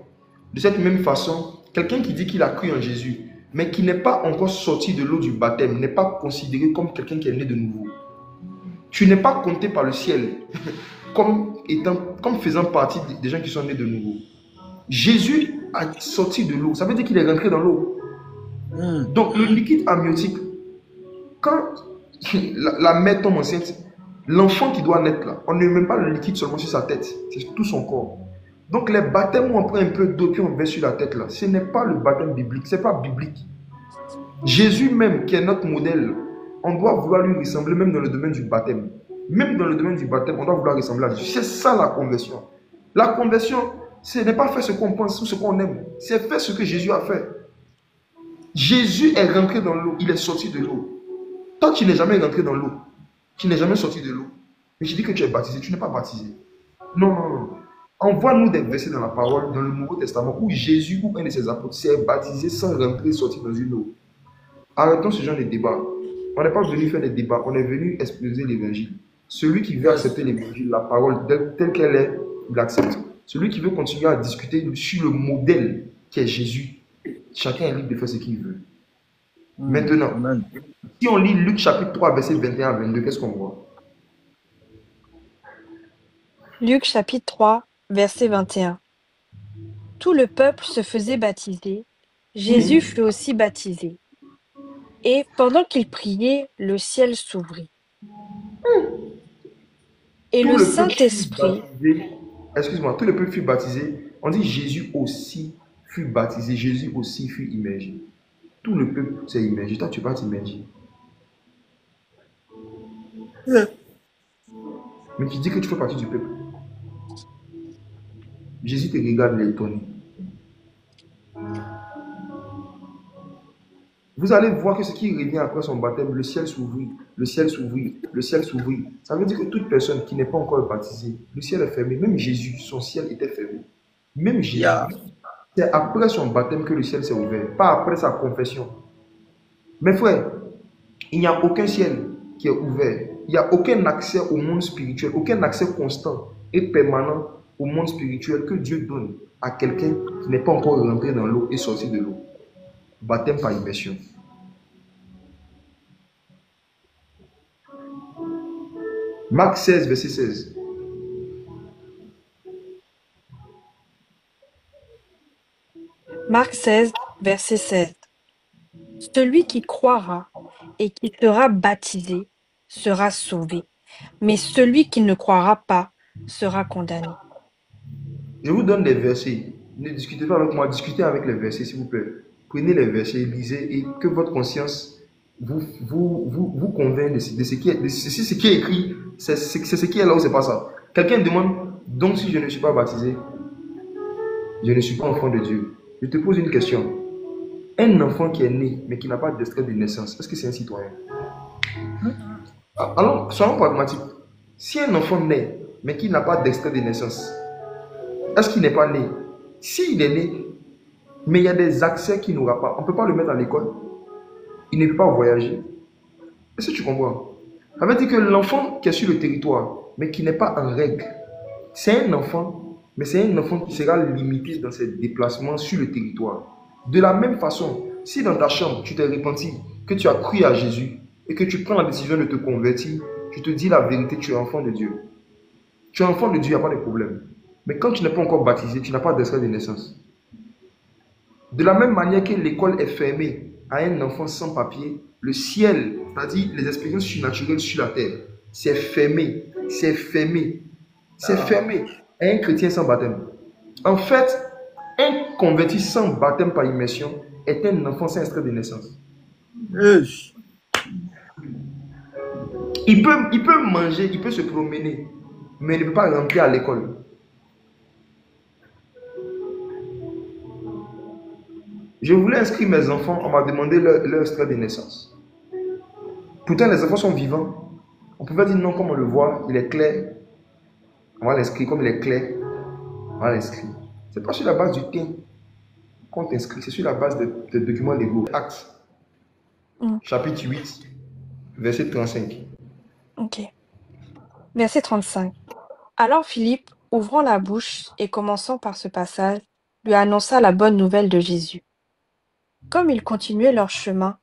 de cette même façon, quelqu'un qui dit qu'il a cru en Jésus, mais qui n'est pas encore sorti de l'eau du baptême, n'est pas considéré comme quelqu'un qui est né de nouveau. Tu n'es pas compté par le ciel comme faisant partie des gens qui sont nés de nouveau. Jésus a sorti de l'eau, ça veut dire qu'il est rentré dans l'eau. Donc le liquide amniotique, quand la mère tombe enceinte, l'enfant qui doit naître là, on ne met même pas le liquide seulement sur sa tête, c'est tout son corps. Donc les baptêmes où on prend un peu d'eau puis on verse sur la tête là, ce n'est pas le baptême biblique, ce n'est pas biblique. Jésus même, qui est notre modèle, on doit vouloir lui ressembler même dans le domaine du baptême. Même dans le domaine du baptême, on doit vouloir ressembler à Jésus. C'est ça la conversion. La conversion, ce n'est pas faire ce qu'on pense ou ce qu'on aime, c'est faire ce que Jésus a fait. Jésus est rentré dans l'eau, il est sorti de l'eau. Toi, tu n'es jamais rentré dans l'eau, tu n'es jamais sorti de l'eau. Mais je dis que tu es baptisé, tu n'es pas baptisé. Non, non, non. Envoie-nous des versets dans la parole, dans le Nouveau Testament, où Jésus ou un de ses apôtres s'est baptisé sans rentrer, sortir dans une eau. Arrêtons ce genre de débat. On n'est pas venu faire des débats, on est venu exposer l'évangile. Celui qui veut accepter l'évangile, la parole telle qu'elle est, il l'accepte. Celui qui veut continuer à discuter sur le modèle qui est Jésus, chacun est libre de faire ce qu'il veut. Maintenant, si on lit Luc chapitre 3, verset 21 à 22, qu'est-ce qu'on voit? Luc chapitre 3, verset 21. Tout le peuple se faisait baptiser. Jésus fut aussi baptisé. Et pendant qu'il priait, le ciel s'ouvrit. Et Tout le le Saint-Esprit... Excuse-moi, tout le peuple fut baptisé. On dit Jésus aussi fut baptisé. Jésus aussi fut immergé. Tout le peuple s'est immergé. Toi, tu vas t'immerger. Mais tu dis que tu fais partie du peuple. Jésus te regarde, il est étonné. Vous allez voir que ce qui revient après son baptême, le ciel s'ouvrit, le ciel s'ouvrit, le ciel s'ouvrit. Ça veut dire que toute personne qui n'est pas encore baptisée, le ciel est fermé. Même Jésus, son ciel était fermé. Même Jésus, Yeah. c'est après son baptême que le ciel s'est ouvert, pas après sa confession. Mes frères, il n'y a aucun ciel qui est ouvert. Il n'y a aucun accès au monde spirituel, aucun accès constant et permanent au monde spirituel que Dieu donne à quelqu'un qui n'est pas encore rentré dans l'eau et sorti de l'eau. Baptême par immersion. Marc 16, verset 16. Marc 16, verset 16. Celui qui croira et qui sera baptisé sera sauvé, mais celui qui ne croira pas sera condamné. Je vous donne des versets. Ne discutez pas avec moi, discutez avec les versets, s'il vous plaît. Prenez les versets, lisez et que votre conscience vous convainc de ce qui est, ce qui est écrit. C'est ce qui est là ou c'est pas ça. Quelqu'un demande, donc si je ne suis pas baptisé, je ne suis pas enfant de Dieu. Je te pose une question. Un enfant qui est né, mais qui n'a pas d'extrait de naissance, est-ce que c'est un citoyen? Alors, soyons pragmatiques. Si un enfant naît, mais qui n'a pas d'extrait de naissance, est-ce qu'il n'est pas né? S'il est né, mais il y a des accès qu'il n'aura pas, on ne peut pas le mettre à l'école. Il ne peut pas voyager. Est-ce que tu comprends? Ça veut dire que l'enfant qui est sur le territoire, mais qui n'est pas en règle, c'est un enfant, mais c'est un enfant qui sera limité dans ses déplacements sur le territoire. De la même façon, si dans ta chambre, tu t'es repenti, que tu as cru à Jésus et que tu prends la décision de te convertir, je te dis la vérité, tu es enfant de Dieu. Tu es enfant de Dieu, il n'y a pas de problème. Mais quand tu n'es pas encore baptisé, tu n'as pas d'extrait de naissance. De la même manière que l'école est fermée à un enfant sans papier, le ciel, c'est-à-dire les expériences surnaturelles sur la terre, c'est fermé, c'est fermé, c'est fermé à un chrétien sans baptême. En fait, un converti sans baptême par immersion est un enfant sans extrait de naissance. Yes. Il peut manger, il peut se promener, mais il ne peut pas rentrer à l'école. Je voulais inscrire mes enfants, on m'a demandé leur extrait de naissance. Pourtant, les enfants sont vivants. On pouvait dire non, comme on le voit, il est clair. On va l'inscrire, comme il est clair, on va l'inscrire. Ce n'est pas sur la base du temps qu'on t'inscrit, c'est sur la base des documents légaux. Actes, chapitre 8, verset 35. Ok. Verset 35. Alors Philippe, ouvrant la bouche et commençant par ce passage, lui annonça la bonne nouvelle de Jésus. Comme ils continuaient leur chemin,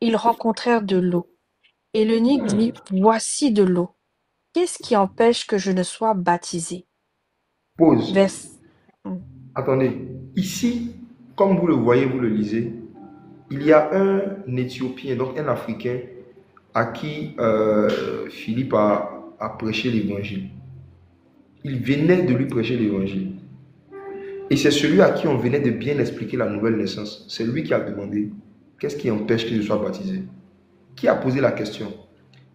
ils rencontrèrent de l'eau. Et l'eunuque dit, voici de l'eau. Qu'est-ce qui empêche que je ne sois baptisé? Pause. Attendez. Ici, comme vous le voyez, vous le lisez, il y a un Éthiopien, donc un Africain, à qui Philippe a prêché l'évangile. Il venait de lui prêcher l'évangile. Et c'est celui à qui on venait de bien expliquer la nouvelle naissance. C'est lui qui a demandé, qu'est-ce qui empêche que je sois baptisé? Qui a posé la question?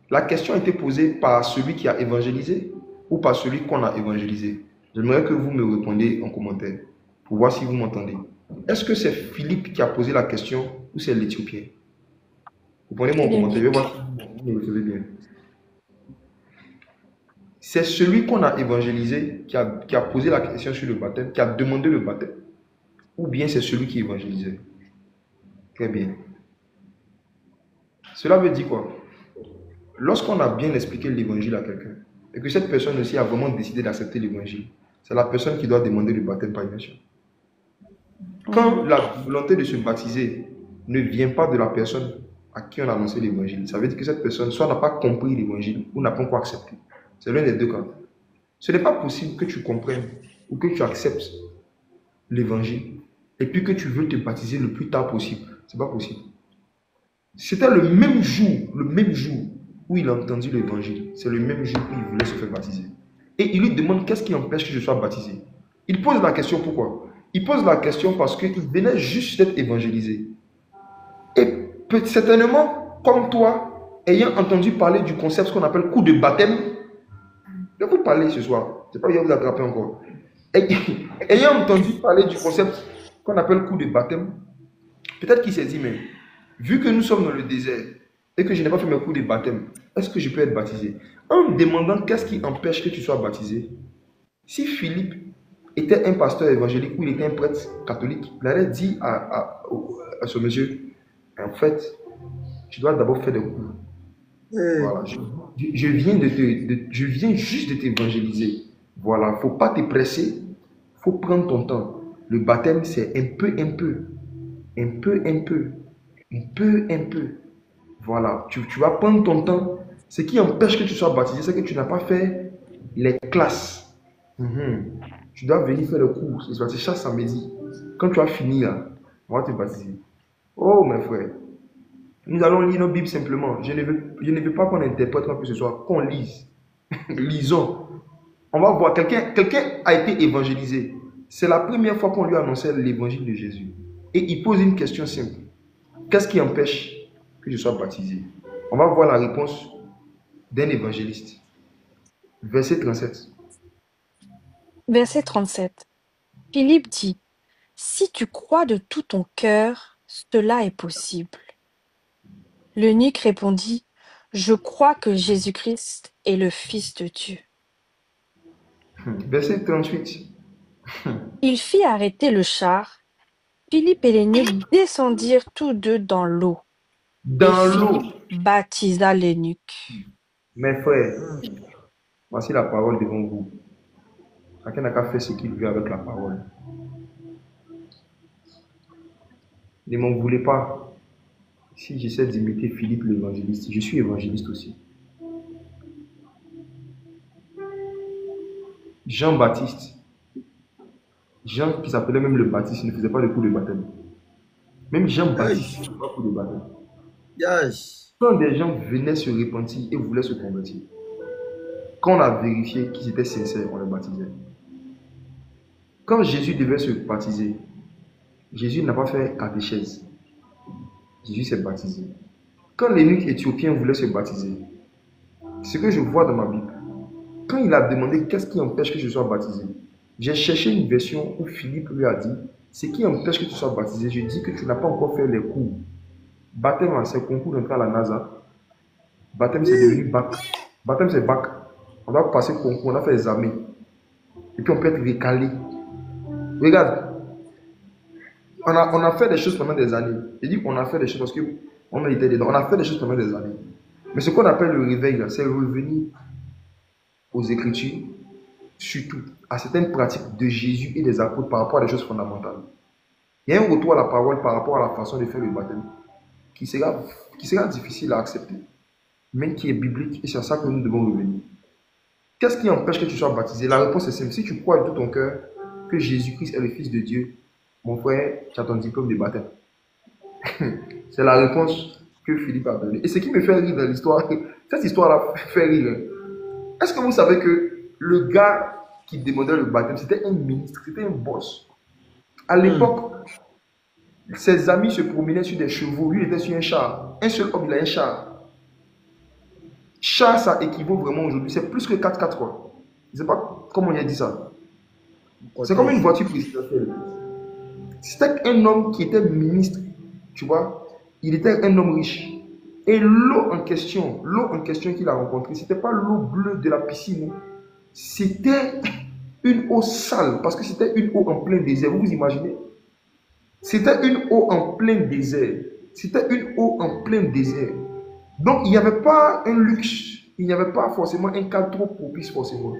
La question a été posée par celui qui a évangélisé ou par celui qu'on a évangélisé? J'aimerais que vous me répondiez en commentaire pour voir si vous m'entendez. Est-ce que c'est Philippe qui a posé la question ou c'est l'Éthiopien? Répondez-moi en commentaire, je vais voir si vous me recevez bien. C'est celui qu'on a évangélisé qui a posé la question sur le baptême, qui a demandé le baptême, ou bien c'est celui qui évangélisait? Très bien. Cela veut dire quoi? Lorsqu'on a bien expliqué l'évangile à quelqu'un, et que cette personne aussi a vraiment décidé d'accepter l'évangile, c'est la personne qui doit demander le baptême par immersion. Quand la volonté de se baptiser ne vient pas de la personne à qui on a annoncé l'évangile, ça veut dire que cette personne soit n'a pas compris l'évangile ou n'a pas encore accepté. C'est l'un des deux cas. Ce n'est pas possible que tu comprennes ou que tu acceptes l'évangile et puis que tu veux te baptiser le plus tard possible. Ce n'est pas possible. C'était le même jour où il a entendu l'évangile. C'est le même jour où il voulait se faire baptiser. Et il lui demande qu'est-ce qui empêche que je sois baptisé. Il pose la question pourquoi? Il pose la question parce qu'il venait juste d'être évangélisé. Et certainement, comme toi, ayant entendu parler du concept qu'on appelle coup de baptême, je vais vous parler ce soir. Je ne sais pas si vous attraper encore. Et- ayant entendu parler du concept qu'on appelle coup de baptême, peut-être qu'il s'est dit, mais vu que nous sommes dans le désert et que je n'ai pas fait mes coups de baptême, est-ce que je peux être baptisé? En me demandant qu'est-ce qui empêche que tu sois baptisé, si Philippe était un pasteur évangélique ou il était un prêtre catholique, il allait dire à ce monsieur, en fait, tu dois d'abord faire des cours. Hey. Voilà, je viens je viens juste de t'évangéliser. Voilà, faut pas te presser, faut prendre ton temps. Le baptême, c'est un peu, un peu, un peu, un peu, un peu, un peu. Voilà, tu vas prendre ton temps. Ce qui empêche que tu sois baptisé, c'est que tu n'as pas fait les classes. Mhm. Tu dois venir faire le cours. C'est chaque samedi. Quand tu as fini là, on va te baptiser. Oh, mes frères, nous allons lire nos Bibles simplement. Je ne veux pas qu'on interprète quoi que ce soit, qu'on lise. Lisons. On va voir, quelqu'un a été évangélisé. C'est la première fois qu'on lui annonçait l'évangile de Jésus. Et il pose une question simple. Qu'est-ce qui empêche que je sois baptisé? On va voir la réponse d'un évangéliste. Verset 37. Verset 37. Philippe dit, si tu crois de tout ton cœur, cela est possible. L'eunuque répondit, je crois que Jésus-Christ est le Fils de Dieu. Verset 38. Il fit arrêter le char. Philippe et l'eunuque descendirent tous deux dans l'eau, et Dans l'eau, Philippe baptisa l'eunuque. mes frères, voici la parole devant vous. Chacun n'a qu'à faire ce qu'il veut avec la parole. Ne m'en voulez pas si j'essaie d'imiter Philippe l'évangéliste. Je suis évangéliste aussi. Jean-Baptiste, Jean qui s'appelait même le Baptiste, il ne faisait pas le coup de baptême. Même Jean-Baptiste ne faisait pas le coup de baptême. Yes. Quand des gens venaient se repentir et voulaient se convertir, quand on a vérifié qu'ils étaient sincères, on les baptisait. Quand Jésus devait se baptiser, Jésus n'a pas fait catéchèse. Jésus s'est baptisé. Quand l'eunuque éthiopien voulait se baptiser, ce que je vois dans ma Bible, quand il a demandé qu'est-ce qui empêche que je sois baptisé, j'ai cherché une version où Philippe lui a dit, ce qui empêche que tu sois baptisé, je dis que tu n'as pas encore fait les cours. Baptême, c'est concours d'entrer à la NASA. Baptême, c'est devenu bac. Baptême, c'est bac. On doit passer concours, on a fait examen. Et puis on peut être recalé. Regarde, on a fait des choses pendant des années. Je dis qu'on a fait des choses parce qu'on a été dedans. On a fait des choses pendant des années. Mais ce qu'on appelle le réveil, c'est revenir aux Écritures, surtout à certaines pratiques de Jésus et des apôtres par rapport à des choses fondamentales. Il y a un retour à la parole par rapport à la façon de faire le baptême qui sera difficile à accepter, mais qui est biblique et c'est à ça que nous devons revenir. Qu'est-ce qui empêche que tu sois baptisé? La réponse est simple. Si tu crois de tout ton cœur que Jésus-Christ est le Fils de Dieu, mon frère, tu as ton diplôme de baptême. C'est la réponse que Philippe a donnée. Et ce qui me fait rire dans l'histoire, cette histoire-là fait rire. Est-ce que vous savez que le gars qui demandait le baptême, c'était un ministre, c'était un boss. À l'époque, ses amis se promenaient sur des chevaux, lui il était sur un char. Un seul homme, il a un char. Char, ça équivaut vraiment aujourd'hui, c'est plus que 4x4 quoi. Je ne sais pas comment on a dit ça. C'est comme une voiture présidentielle. C'était un homme qui était ministre, tu vois. Il était un homme riche. Et l'eau en question qu'il a rencontrée, ce n'était pas l'eau bleue de la piscine. C'était une eau sale, parce que c'était une eau en plein désert. Vous vous imaginez? C'était une eau en plein désert. C'était une eau en plein désert. Donc, il n'y avait pas un luxe. Il n'y avait pas forcément un cadre trop propice forcément.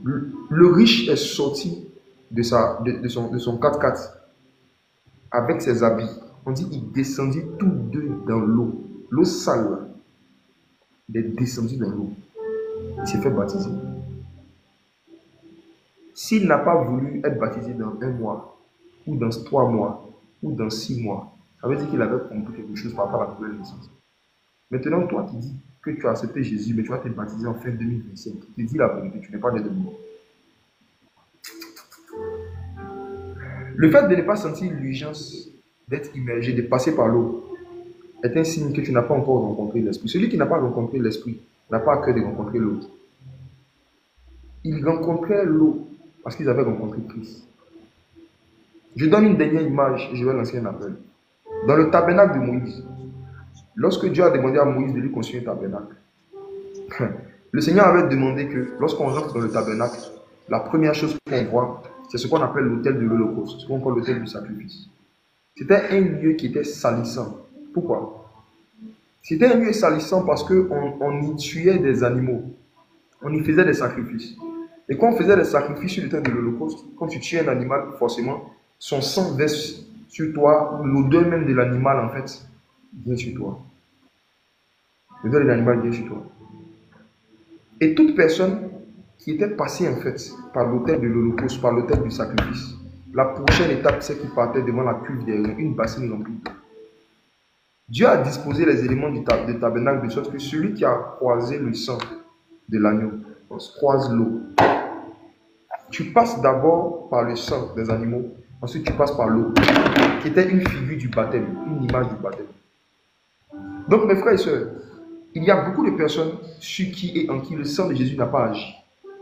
Le riche est sorti de son 4x4 avec ses habits. On dit qu'il descendit tous deux dans l'eau. L'eau sale. Il est descendu dans l'eau. Il s'est fait baptiser. S'il n'a pas voulu être baptisé dans 1 mois, ou dans 3 mois, ou dans 6 mois, ça veut dire qu'il avait compris quelque chose par rapport à la nouvelle naissance. Maintenant, toi qui dis que tu as accepté Jésus, mais tu vas te baptiser en fin 2025, tu te dis la vérité, tu n'es pas né de nouveau. Le fait de ne pas sentir l'urgence d'être immergé, de passer par l'eau, est un signe que tu n'as pas encore rencontré l'Esprit. Celui qui n'a pas rencontré l'Esprit n'a pas à cœur de rencontrer l'autre. ils rencontraient l'eau parce qu'ils avaient rencontré Christ. Je donne une dernière image et je vais lancer un appel. Dans le tabernacle de Moïse, lorsque Dieu a demandé à Moïse de lui construire un tabernacle, le Seigneur avait demandé que lorsqu'on rentre dans le tabernacle, la première chose qu'on voit, c'est ce qu'on appelle l'autel de l'Holocauste, ce qu'on appelle l'autel du sacrifice. C'était un lieu qui était salissant. Pourquoi? C'était un lieu salissant parce qu'on y tuait des animaux. On y faisait des sacrifices. Et quand on faisait des sacrifices sur l'autel de l'Holocauste, quand tu tuais un animal, forcément, son sang verse sur toi, l'odeur même de l'animal, en fait, vient sur toi. L'odeur de l'animal vient sur toi. Et toute personne qui était passée, en fait, par l'autel de l'Holocauste, par l'autel du sacrifice, la prochaine étape, c'est qu'il partait devant la cuve des reins, une bassine remplie. Dieu a disposé les éléments du tabernacle de sorte que celui qui a croisé le sang de l'agneau croise l'eau. Tu passes d'abord par le sang des animaux, ensuite tu passes par l'eau, qui était une figure du baptême, une image du baptême. Donc mes frères et sœurs, il y a beaucoup de personnes sur qui et en qui le sang de Jésus n'a pas agi.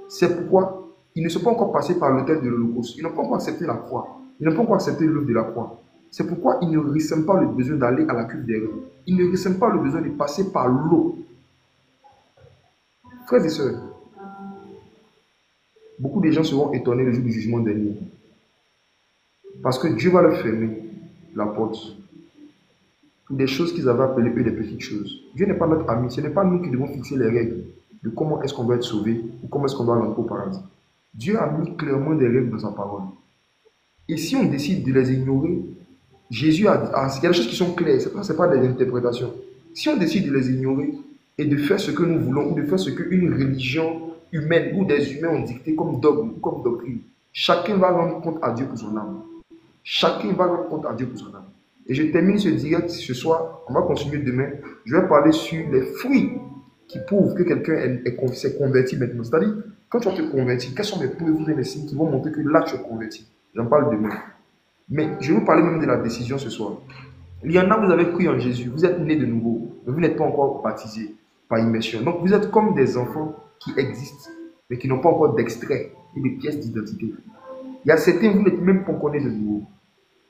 C'est pourquoi ils ne sont pas encore passés par l'autel de l'Holocauste. Ils n'ont pas encore accepté la croix. Ils n'ont pas encore accepté l'œuvre de la croix. C'est pourquoi ils ne ressentent pas le besoin d'aller à la cuve des reins. Ils ne ressentent pas le besoin de passer par l'eau. Frères et sœurs, beaucoup de gens seront étonnés le jour du jugement dernier. Parce que Dieu va leur fermer la porte pour des choses qu'ils avaient appelées eux des petites choses. Dieu n'est pas notre ami. Ce n'est pas nous qui devons fixer les règles de comment est-ce qu'on doit être sauvé ou comment est-ce qu'on doit rentrer au paradis. Dieu a mis clairement des règles dans sa parole. Et si on décide de les ignorer, Jésus a dit, il y a des choses qui sont claires, ce n'est pas des interprétations. Si on décide de les ignorer et de faire ce que nous voulons, ou de faire ce qu'une religion humaine ou des humains ont dicté comme dogme ou comme doctrine, chacun va rendre compte à Dieu pour son âme. Chacun va rendre compte à Dieu pour son âme. Et je termine ce direct ce soir, on va continuer demain. Je vais parler sur les fruits qui prouvent que quelqu'un s'est converti maintenant. C'est-à-dire, quand tu vas te convertir, quels sont les preuves et les signes qui vont montrer que là tu es converti? J'en parle demain. Mais je vais vous parler même de la décision ce soir. Il y en a, vous avez cru en Jésus, vous êtes nés de nouveau, mais vous n'êtes pas encore baptisés par immersion. Donc vous êtes comme des enfants qui existent, mais qui n'ont pas encore d'extrait et de pièces d'identité. Il y a certains, vous n'êtes même pas encore nés de nouveau.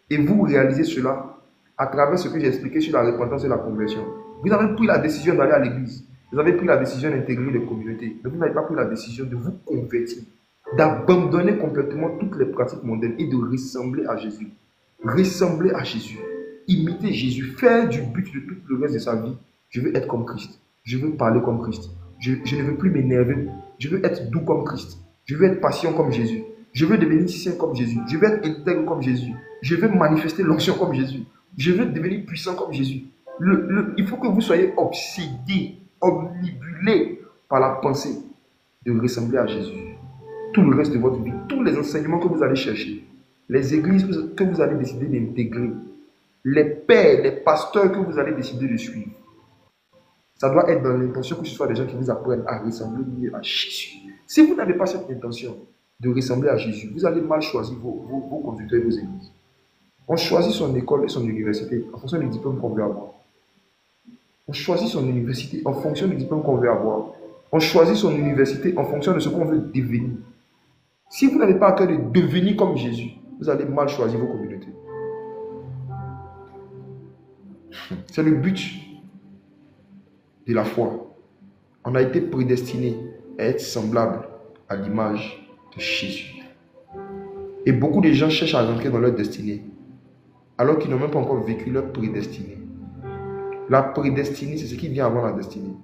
Et vous réalisez cela à travers ce que j'ai expliqué sur la repentance et la conversion. Vous avez pris la décision d'aller à l'église. Vous avez pris la décision d'intégrer les communautés. Mais vous n'avez pas pris la décision de vous convertir, d'abandonner complètement toutes les pratiques mondaines et de ressembler à Jésus. Ressembler à Jésus. Imiter Jésus. Faire du but de tout le reste de sa vie. Je veux être comme Christ. Je veux parler comme Christ. Je ne veux plus m'énerver. Je veux être doux comme Christ. Je veux être patient comme Jésus. Je veux devenir saint comme Jésus. Je veux être intègre comme Jésus. Je veux manifester l'onction comme Jésus. Je veux devenir puissant comme Jésus. Il faut que vous soyez obsédés, omnibulés par la pensée de ressembler à Jésus. Tout le reste de votre vie, tous les enseignements que vous allez chercher, les églises que vous allez décider d'intégrer, les pères, les pasteurs que vous allez décider de suivre, ça doit être dans l'intention que ce soit des gens qui vous apprennent à ressembler mieux à Jésus. Si vous n'avez pas cette intention de ressembler à Jésus, vous allez mal choisir vos conducteurs et vos églises. On choisit son école et son université en fonction du diplôme qu'on veut avoir. On choisit son université en fonction du diplôme qu'on veut avoir. On choisit son université en fonction de ce qu'on veut devenir. Si vous n'avez pas à cœur de devenir comme Jésus, vous allez mal choisir vos communautés. C'est le but de la foi. On a été prédestiné à être semblable à l'image de Jésus. Et beaucoup de gens cherchent à rentrer dans leur destinée, alors qu'ils n'ont même pas encore vécu leur prédestinée. La prédestinée, c'est ce qui vient avant la destinée.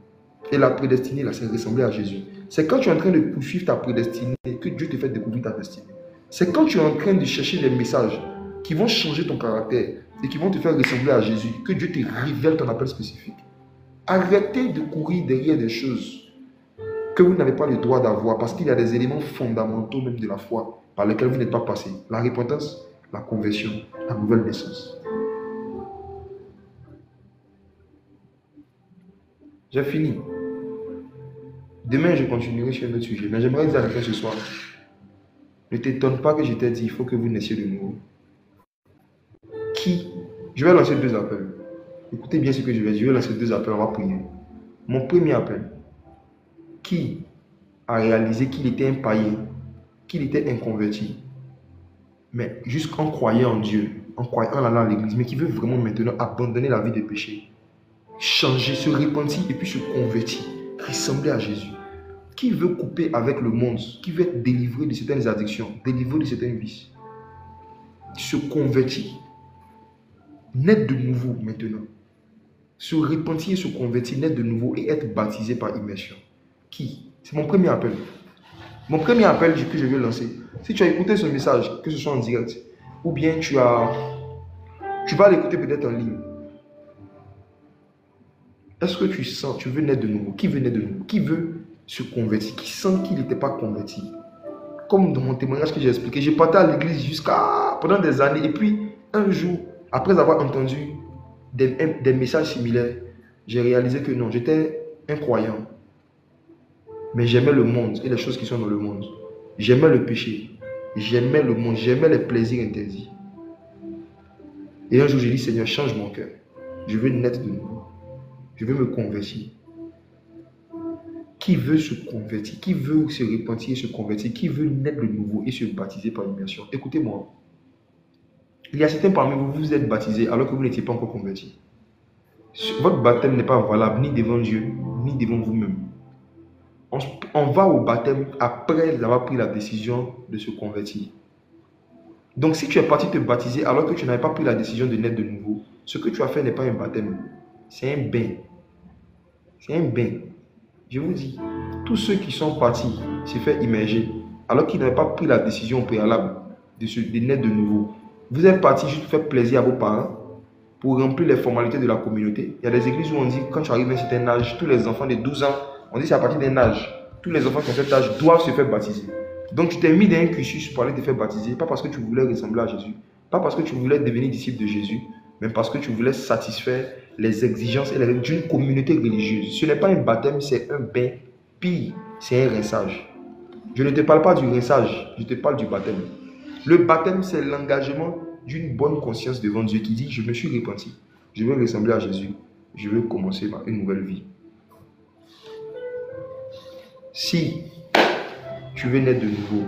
Et la prédestinée, là, c'est ressembler à Jésus. C'est quand tu es en train de poursuivre ta prédestinée que Dieu te fait découvrir ta destinée. C'est quand tu es en train de chercher des messages qui vont changer ton caractère et qui vont te faire ressembler à Jésus que Dieu te révèle ton appel spécifique. Arrêtez de courir derrière des choses que vous n'avez pas le droit d'avoir parce qu'il y a des éléments fondamentaux même de la foi par lesquels vous n'êtes pas passé. La repentance, la conversion, la nouvelle naissance. J'ai fini. Demain, je continuerai sur un autre sujet. Mais j'aimerais dire à quelqu'un ce soir, ne t'étonne pas que je t'ai dit, il faut que vous naissiez de nouveau. Qui? Je vais lancer 2 appels. Écoutez bien ce que je vais dire. Je vais lancer 2 appels, on va prier. Mon premier appel. Qui à réaliser qu'il était un païen, qu'il était inconverti. Mais jusqu'en croyant en Dieu, en allant à l'église, mais qui veut vraiment maintenant abandonner la vie de péché, changer, se repentir et puis se convertir, ressembler à Jésus. Qui veut couper avec le monde, qui veut être délivré de certaines addictions, délivré de certains vices, se convertir, naître de nouveau maintenant, se repentir, se convertir, naître de nouveau et être baptisé par immersion. Qui? C'est mon premier appel. Mon premier appel que je veux lancer. Si tu as écouté ce message, que ce soit en direct, ou bien tu vas l'écouter peut-être en ligne. Est-ce que tu sens, tu veux naître de nouveau? Qui veut naître de nouveau? Qui veut se convertir? Qui sent qu'il n'était pas converti? Comme dans mon témoignage que j'ai expliqué, j'ai parti à l'église pendant des années. Et puis, un jour, après avoir entendu des messages similaires, j'ai réalisé que non, j'étais un croyant. Mais j'aimais le monde et les choses qui sont dans le monde. J'aimais le péché. J'aimais le monde. J'aimais les plaisirs interdits. Et un jour, j'ai dit, Seigneur, change mon cœur. Je veux naître de nouveau. Je veux me convertir. Qui veut se convertir? Qui veut se repentir et se convertir? Qui veut naître de nouveau et se baptiser par immersion? Écoutez-moi. Il y a certains parmi vous, vous êtes baptisés alors que vous n'étiez pas encore convertis. Votre baptême n'est pas valable ni devant Dieu, ni devant vous-même. On va au baptême après avoir pris la décision de se convertir. Donc si tu es parti te baptiser alors que tu n'avais pas pris la décision de naître de nouveau, ce que tu as fait n'est pas un baptême, c'est un bain. C'est un bain. Je vous dis, tous ceux qui sont partis se faire immerger alors qu'ils n'avaient pas pris la décision préalable de naître de nouveau, vous êtes partis juste pour faire plaisir à vos parents, pour remplir les formalités de la communauté. Il y a des églises où on dit quand tu arrives à un certain âge, tous les enfants de 12 ans, on dit c'est à partir d'un âge, tous les enfants qui ont cet âge doivent se faire baptiser. Donc tu t'es mis dans un cursus pour aller te faire baptiser, pas parce que tu voulais ressembler à Jésus, pas parce que tu voulais devenir disciple de Jésus, mais parce que tu voulais satisfaire les exigences et les règles d'une communauté religieuse. Ce n'est pas un baptême, c'est un bain. Pire, c'est un rinçage. Je ne te parle pas du rinçage, je te parle du baptême. Le baptême, c'est l'engagement d'une bonne conscience devant Dieu qui dit, je me suis repenti, je veux ressembler à Jésus, je veux commencer une nouvelle vie. Si tu veux naître de nouveau,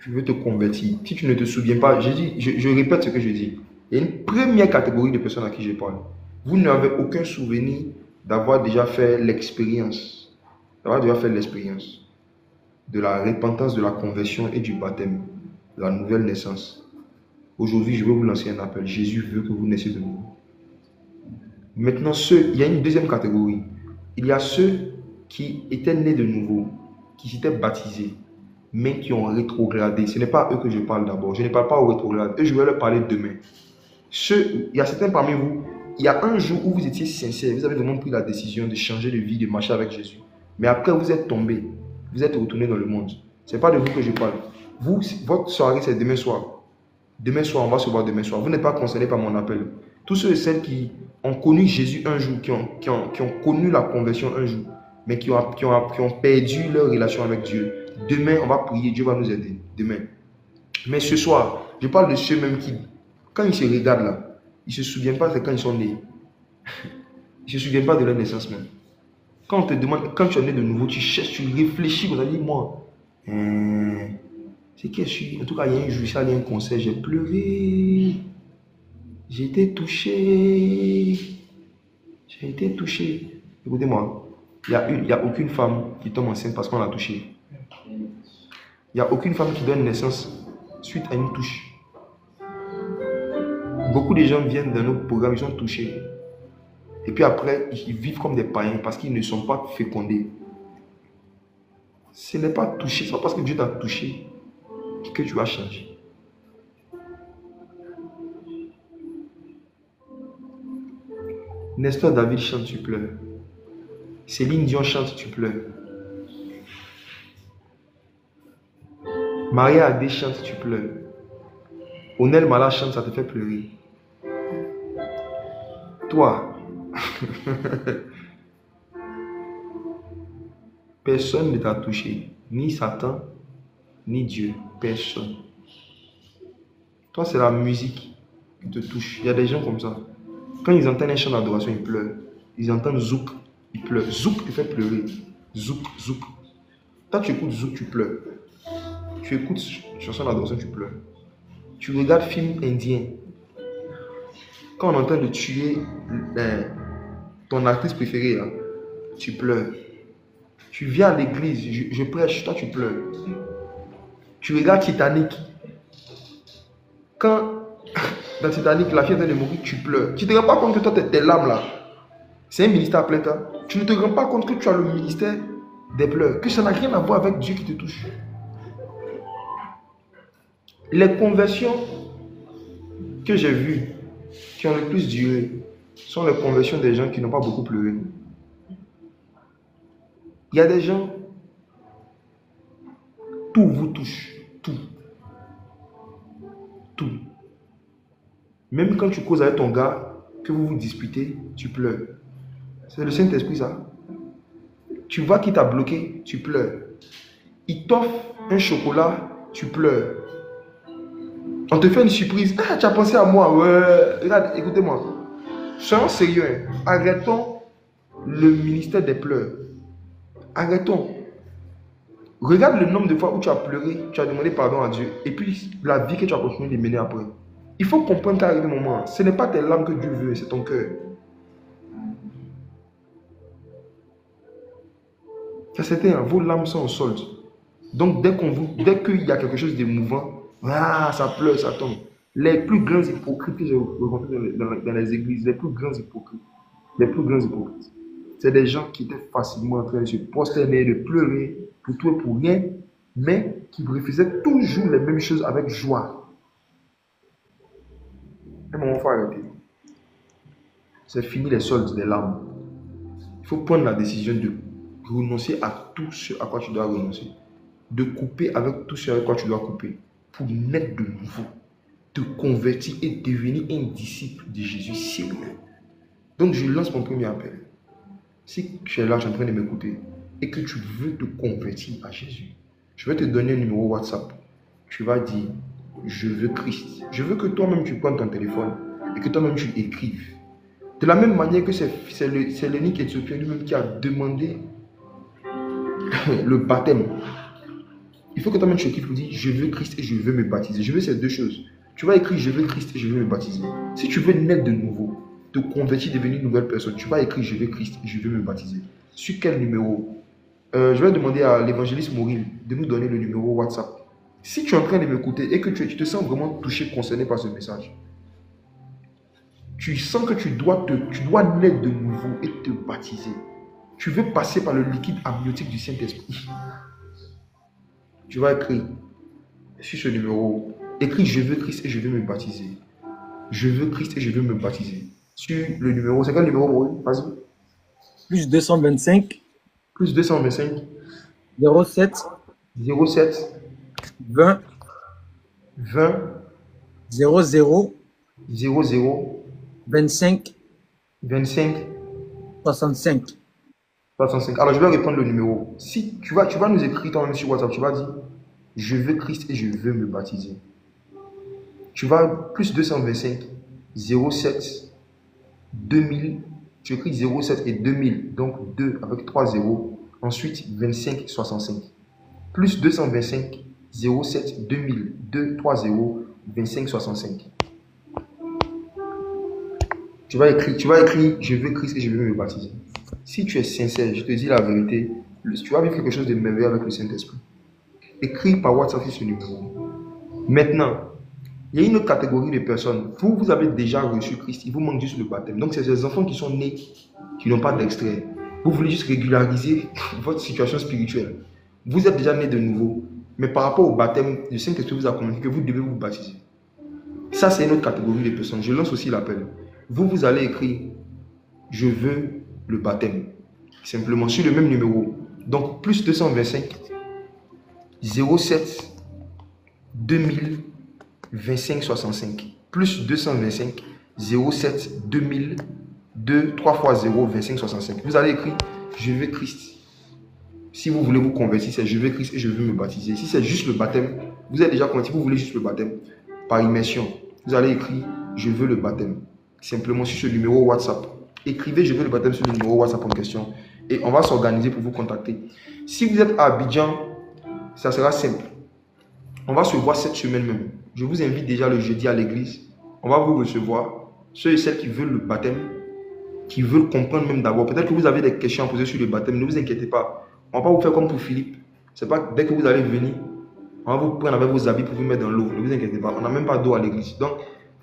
tu veux te convertir, si tu ne te souviens pas, je répète ce que je dis. Il y a une première catégorie de personnes à qui je parle. Vous n'avez aucun souvenir d'avoir déjà fait l'expérience, de la repentance, de la conversion et du baptême, de la nouvelle naissance. Aujourd'hui, je vais vous lancer un appel. Jésus veut que vous naissiez de nouveau. Maintenant, il y a une deuxième catégorie. Il y a ceux qui étaient nés de nouveau, qui s'étaient baptisés, mais qui ont rétrogradé. Ce n'est pas eux que je parle d'abord. Je ne parle pas aux rétrogrades. Eux, je vais leur parler demain. Il y a certains parmi vous, il y a un jour où vous étiez sincère, vous avez vraiment pris la décision de changer de vie, de marcher avec Jésus. Mais après, vous êtes tombé, vous êtes retourné dans le monde. Ce n'est pas de vous que je parle. Vous, votre soirée, c'est demain soir. Demain soir, on va se voir demain soir. Vous n'êtes pas concernés par mon appel. Tous ceux et celles qui ont connu Jésus un jour, qui ont connu la conversion un jour, mais qui ont perdu leur relation avec Dieu. Demain, on va prier, Dieu va nous aider. Demain. Mais ce soir, je parle de ceux-mêmes qui, quand ils se regardent là, ils ne se souviennent pas de quand ils sont nés. Ils ne se souviennent pas de leur naissance même. Quand on te demande, quand tu es né de nouveau, tu cherches, tu réfléchis, vous allez dire, moi, c'est qui je suis. En tout cas, il y a un jour, il y a un concert, j'ai pleuré. J'ai été touché. J'ai été touché. Écoutez-moi, il n'y a aucune femme qui tombe enceinte parce qu'on l'a touchée. Il n'y a aucune femme qui donne naissance suite à une touche. Beaucoup de gens viennent dans nos programmes, ils sont touchés. Et puis après, ils vivent comme des païens parce qu'ils ne sont pas fécondés. Ce n'est pas touché, ce n'est pas parce que Dieu t'a touché que tu vas changer. Nestor David chante, tu pleures. Céline Dion chante, tu pleures. Maria Adé chante, tu pleures. Onel Mala chante, ça te fait pleurer. Toi, personne ne t'a touché. Ni Satan, ni Dieu. Personne. Toi, c'est la musique qui te touche. Il y a des gens comme ça. Quand ils entendent un chant d'adoration, ils pleurent. Ils entendent Zouk, ils pleurent. Zouk te fait pleurer. Zouk, zouk. Quand tu écoutes zouk, tu pleures. Tu écoutes chanson d'adoration, tu pleures. Tu regardes film indien. Quand on est en train de tuer ton artiste préféré, là, tu pleures. Tu viens à l'église, je prêche, toi tu pleures. Tu regardes Titanic. Quand dans Titanic, la fille est en train de mourir, tu pleures. Tu ne te rends pas compte que toi, tes larmes là, c'est un ministère à plein temps. Tu ne te rends pas compte que tu as le ministère des pleurs, que ça n'a rien à voir avec Dieu qui te touche. Les conversions que j'ai vues, qui ont le plus duré, sont les conversions des gens qui n'ont pas beaucoup pleuré. Il y a des gens, tout vous touche, tout. Tout. Même quand tu causes avec ton gars, que vous vous disputez, tu pleures. C'est le Saint-Esprit ça. Tu vois qui t'a bloqué, tu pleures. Il t'offre un chocolat, tu pleures. On te fait une surprise. Ah, tu as pensé à moi. Ouais. Regarde, écoutez-moi. Soyons sérieux. Arrêtons le ministère des pleurs. Arrêtons. Regarde le nombre de fois où tu as pleuré, tu as demandé pardon à Dieu. Et puis la vie que tu as continué de mener après. Il faut comprendre qu'à un moment, ce n'est pas tes larmes que Dieu veut, c'est ton cœur. C'est certain, vos larmes sont au solde. Donc dès qu'il y a quelque chose d'émouvant, ça pleure, ça tombe. Les plus grands hypocrites que j'ai rencontrés dans les églises, les plus grands hypocrites, c'est des gens qui étaient facilement en train de se prosterner, de pleurer, pour tout et pour rien, mais qui refusaient toujours les mêmes choses avec joie. À un moment, il faut arrêter. C'est fini les soldes des larmes. Il faut prendre la décision de renoncer à tout ce à quoi tu dois renoncer. De couper avec tout ce avec quoi tu dois couper. Pour naître de nouveau. Te convertir et devenir un disciple de Jésus sérieux. Donc je lance mon premier appel. Si tu es là, tu es en train de m'écouter et que tu veux te convertir à Jésus, je vais te donner un numéro WhatsApp. Tu vas dire, je veux Christ. Je veux que toi-même tu prennes ton téléphone et que toi-même tu écrives. De la même manière que c'est l'unique Éthiopien lui-même qui a demandé le baptême. Il faut que toi-même tu écrives pour dire, je veux Christ et je veux me baptiser. Je veux ces deux choses. Tu vas écrire, je veux Christ et je veux me baptiser. Si tu veux naître de nouveau, te convertir, devenir une nouvelle personne, tu vas écrire, je veux Christ et je veux me baptiser. Sur quel numéro? Je vais demander à l'évangéliste Mauril de nous donner le numéro WhatsApp. Si tu es en train de m'écouter et que tu te sens vraiment touché, concerné par ce message, tu sens que tu dois naître de nouveau et te baptiser. Tu veux passer par le liquide amniotique du Saint-Esprit. Tu vas écrire sur ce numéro, écris je veux Christ et je veux me baptiser. Je veux Christ et je veux me baptiser. Sur le numéro, c'est quel numéro, Mauril? Vas-y. Plus 225. Plus 225. 07. 07. 20. 20. 00. 00. 25. 25. 65. 65. Alors je vais répondre le numéro. Si tu vas nous écrire toi-même sur WhatsApp, tu vas dire je veux Christ et je veux me baptiser. Tu vas plus 225 07 2000. Tu écris 07 et 2000, donc 2 avec 3 zéros. Ensuite 25 65. Plus 225 07 2000 2 3 0 25 65. Tu vas écrire je veux Christ et je veux me baptiser. Si tu es sincère, je te dis la vérité, tu vas vivre quelque chose de merveilleux avec le Saint-Esprit. Écris par WhatsApp sur ce numéro. Maintenant, il y a une autre catégorie de personnes. Vous avez déjà reçu Christ, il vous manque juste le baptême. Donc, c'est ces enfants qui sont nés, qui n'ont pas d'extrait. Vous voulez juste régulariser votre situation spirituelle. Vous êtes déjà né de nouveau, mais par rapport au baptême, le Saint-Esprit vous a convaincu que vous devez vous baptiser. Ça, c'est une autre catégorie de personnes. Je lance aussi l'appel. Vous allez écrire « Je veux le baptême ». Simplement sur le même numéro. Donc, plus 225 07 2000 25 65. Plus 225 07 2000 2 3 fois 0 25 65. Vous allez écrire « Je veux Christ ». Si vous voulez vous convertir, c'est « Je veux Christ et je veux me baptiser ». Si c'est juste le baptême, vous êtes déjà converti, vous voulez juste le baptême par immersion. Vous allez écrire « Je veux le baptême ». Simplement sur ce numéro WhatsApp. Écrivez « Je veux le baptême » sur le numéro WhatsApp en question. et on va s'organiser pour vous contacter. Si vous êtes à Abidjan, ça sera simple. On va se voir cette semaine même. Je vous invite déjà le jeudi à l'église. On va vous recevoir. Ceux et celles qui veulent le baptême, qui veulent comprendre même d'abord. Peut-être que vous avez des questions à poser sur le baptême. Ne vous inquiétez pas. On ne va pas vous faire comme pour Philippe. C'est pas dès que vous allez venir, on va vous prendre avec vos habits pour vous mettre dans l'eau. Ne vous inquiétez pas. On n'a même pas d'eau à l'église. Donc,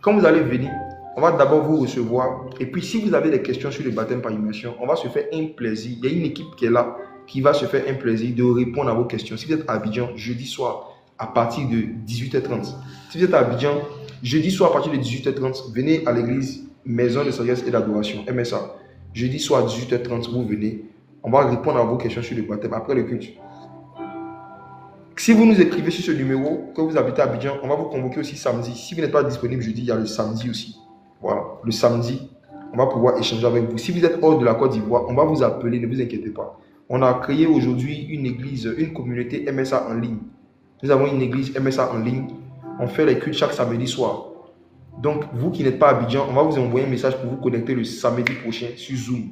quand vous allez venir, on va d'abord vous recevoir. Et puis, si vous avez des questions sur le baptême par immersion, on va se faire un plaisir. Il y a une équipe qui est là, qui va se faire un plaisir de répondre à vos questions. Si vous êtes à Abidjan, jeudi soir, à partir de 18h30. Si vous êtes à Abidjan, jeudi soir à partir de 18h30, venez à l'église Maison de Sagesse et d'Adoration, MSA. Jeudi soir à 18h30, vous venez. On va répondre à vos questions sur le baptême après le culte. Si vous nous écrivez sur ce numéro, que vous habitez à Abidjan, on va vous convoquer aussi samedi. Si vous n'êtes pas disponible jeudi, il y a le samedi aussi. Voilà, le samedi, on va pouvoir échanger avec vous. Si vous êtes hors de la Côte d'Ivoire, on va vous appeler, ne vous inquiétez pas. On a créé aujourd'hui une église, une communauté MSA en ligne. Nous avons une église MSA en ligne. On fait les cultes chaque samedi soir. Donc, vous qui n'êtes pas à Abidjan, on va vous envoyer un message pour vous connecter le samedi prochain sur Zoom.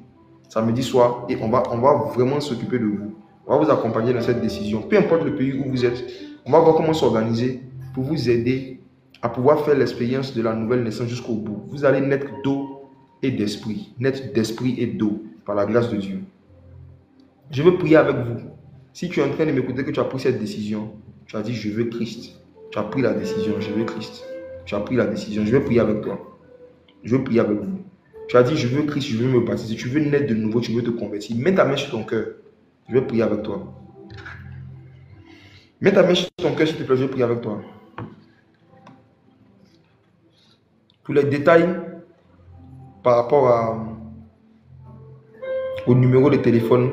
Samedi soir. Et on va vraiment s'occuper de vous. On va vous accompagner dans cette décision. Peu importe le pays où vous êtes, on va voir comment s'organiser pour vous aider à pouvoir faire l'expérience de la nouvelle naissance jusqu'au bout. Vous allez naître d'eau et d'esprit. Naître d'esprit et d'eau par la grâce de Dieu. Je veux prier avec vous. Si tu es en train de m'écouter, que tu as pris cette décision, tu as dit, je veux Christ. Tu as pris la décision, je veux Christ. Tu as pris la décision, je vais prier avec toi. Je veux prier avec vous. Tu as dit, je veux Christ, je veux me baptiser. Tu veux naître de nouveau, tu veux te convertir. Mets ta main sur ton cœur. Je vais prier avec toi. Mets ta main sur ton cœur, s'il te plaît, je vais prier avec toi. Pour les détails par rapport au numéro de téléphone,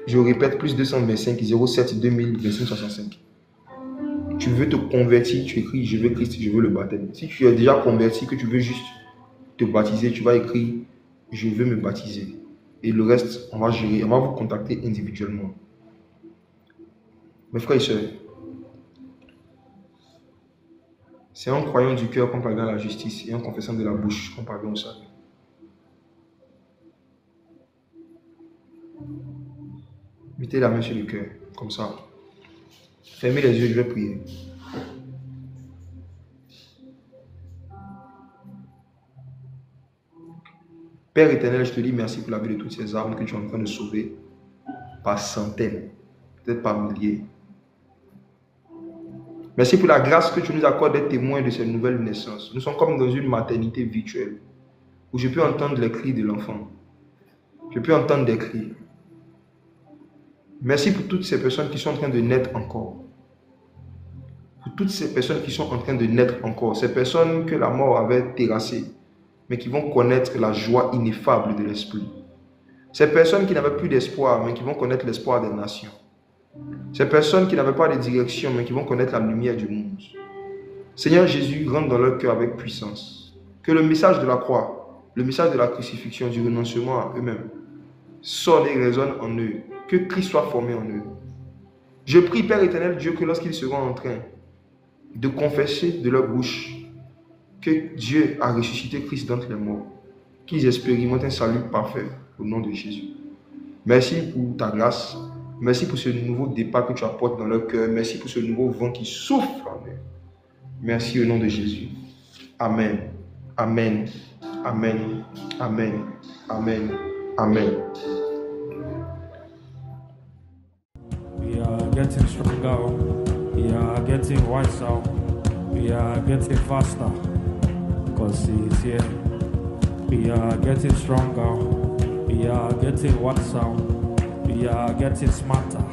je répète, plus 225 07 2000 25 65. Tu veux te convertir, tu écris, je veux Christ, je veux le baptême. Si tu es déjà converti, que tu veux juste te baptiser, tu vas écrire, je veux me baptiser. Et le reste, on va gérer, on va vous contacter individuellement. Mes frères et sœurs, c'est en croyant du cœur qu'on parvient à la justice et en confessant de la bouche qu'on parvient au salut. Mettez la main sur le cœur, comme ça. Fermez les yeux, je vais prier. Père éternel, je te dis merci pour la vie de toutes ces âmes que tu es en train de sauver par centaines, peut-être par milliers. Merci pour la grâce que tu nous accordes d'être témoins de ces nouvelles naissances. Nous sommes comme dans une maternité virtuelle où je peux entendre les cris de l'enfant. Je peux entendre des cris. Merci pour toutes ces personnes qui sont en train de naître encore. Pour toutes ces personnes qui sont en train de naître encore. Ces personnes que la mort avait terrassées, mais qui vont connaître la joie ineffable de l'esprit. Ces personnes qui n'avaient plus d'espoir, mais qui vont connaître l'espoir des nations. Ces personnes qui n'avaient pas de direction, mais qui vont connaître la lumière du monde. Seigneur Jésus, rentre dans leur cœur avec puissance. Que le message de la croix, le message de la crucifixion, du renoncement à eux-mêmes, sonne et résonne en eux. Que Christ soit formé en eux. Je prie, Père éternel Dieu, que lorsqu'ils seront en train de confesser de leur bouche que Dieu a ressuscité Christ d'entre les morts, qu'ils expérimentent un salut parfait au nom de Jésus. Merci pour ta grâce. Merci pour ce nouveau départ que tu apportes dans leur cœur. Merci pour ce nouveau vent qui souffle en eux. Merci au nom de Jésus. Amen. Amen. Amen. Amen. Amen. Amen. We are getting stronger. We are getting wiser. We are getting faster. Because He is here. We are getting stronger. We are getting wiser. We are getting smarter.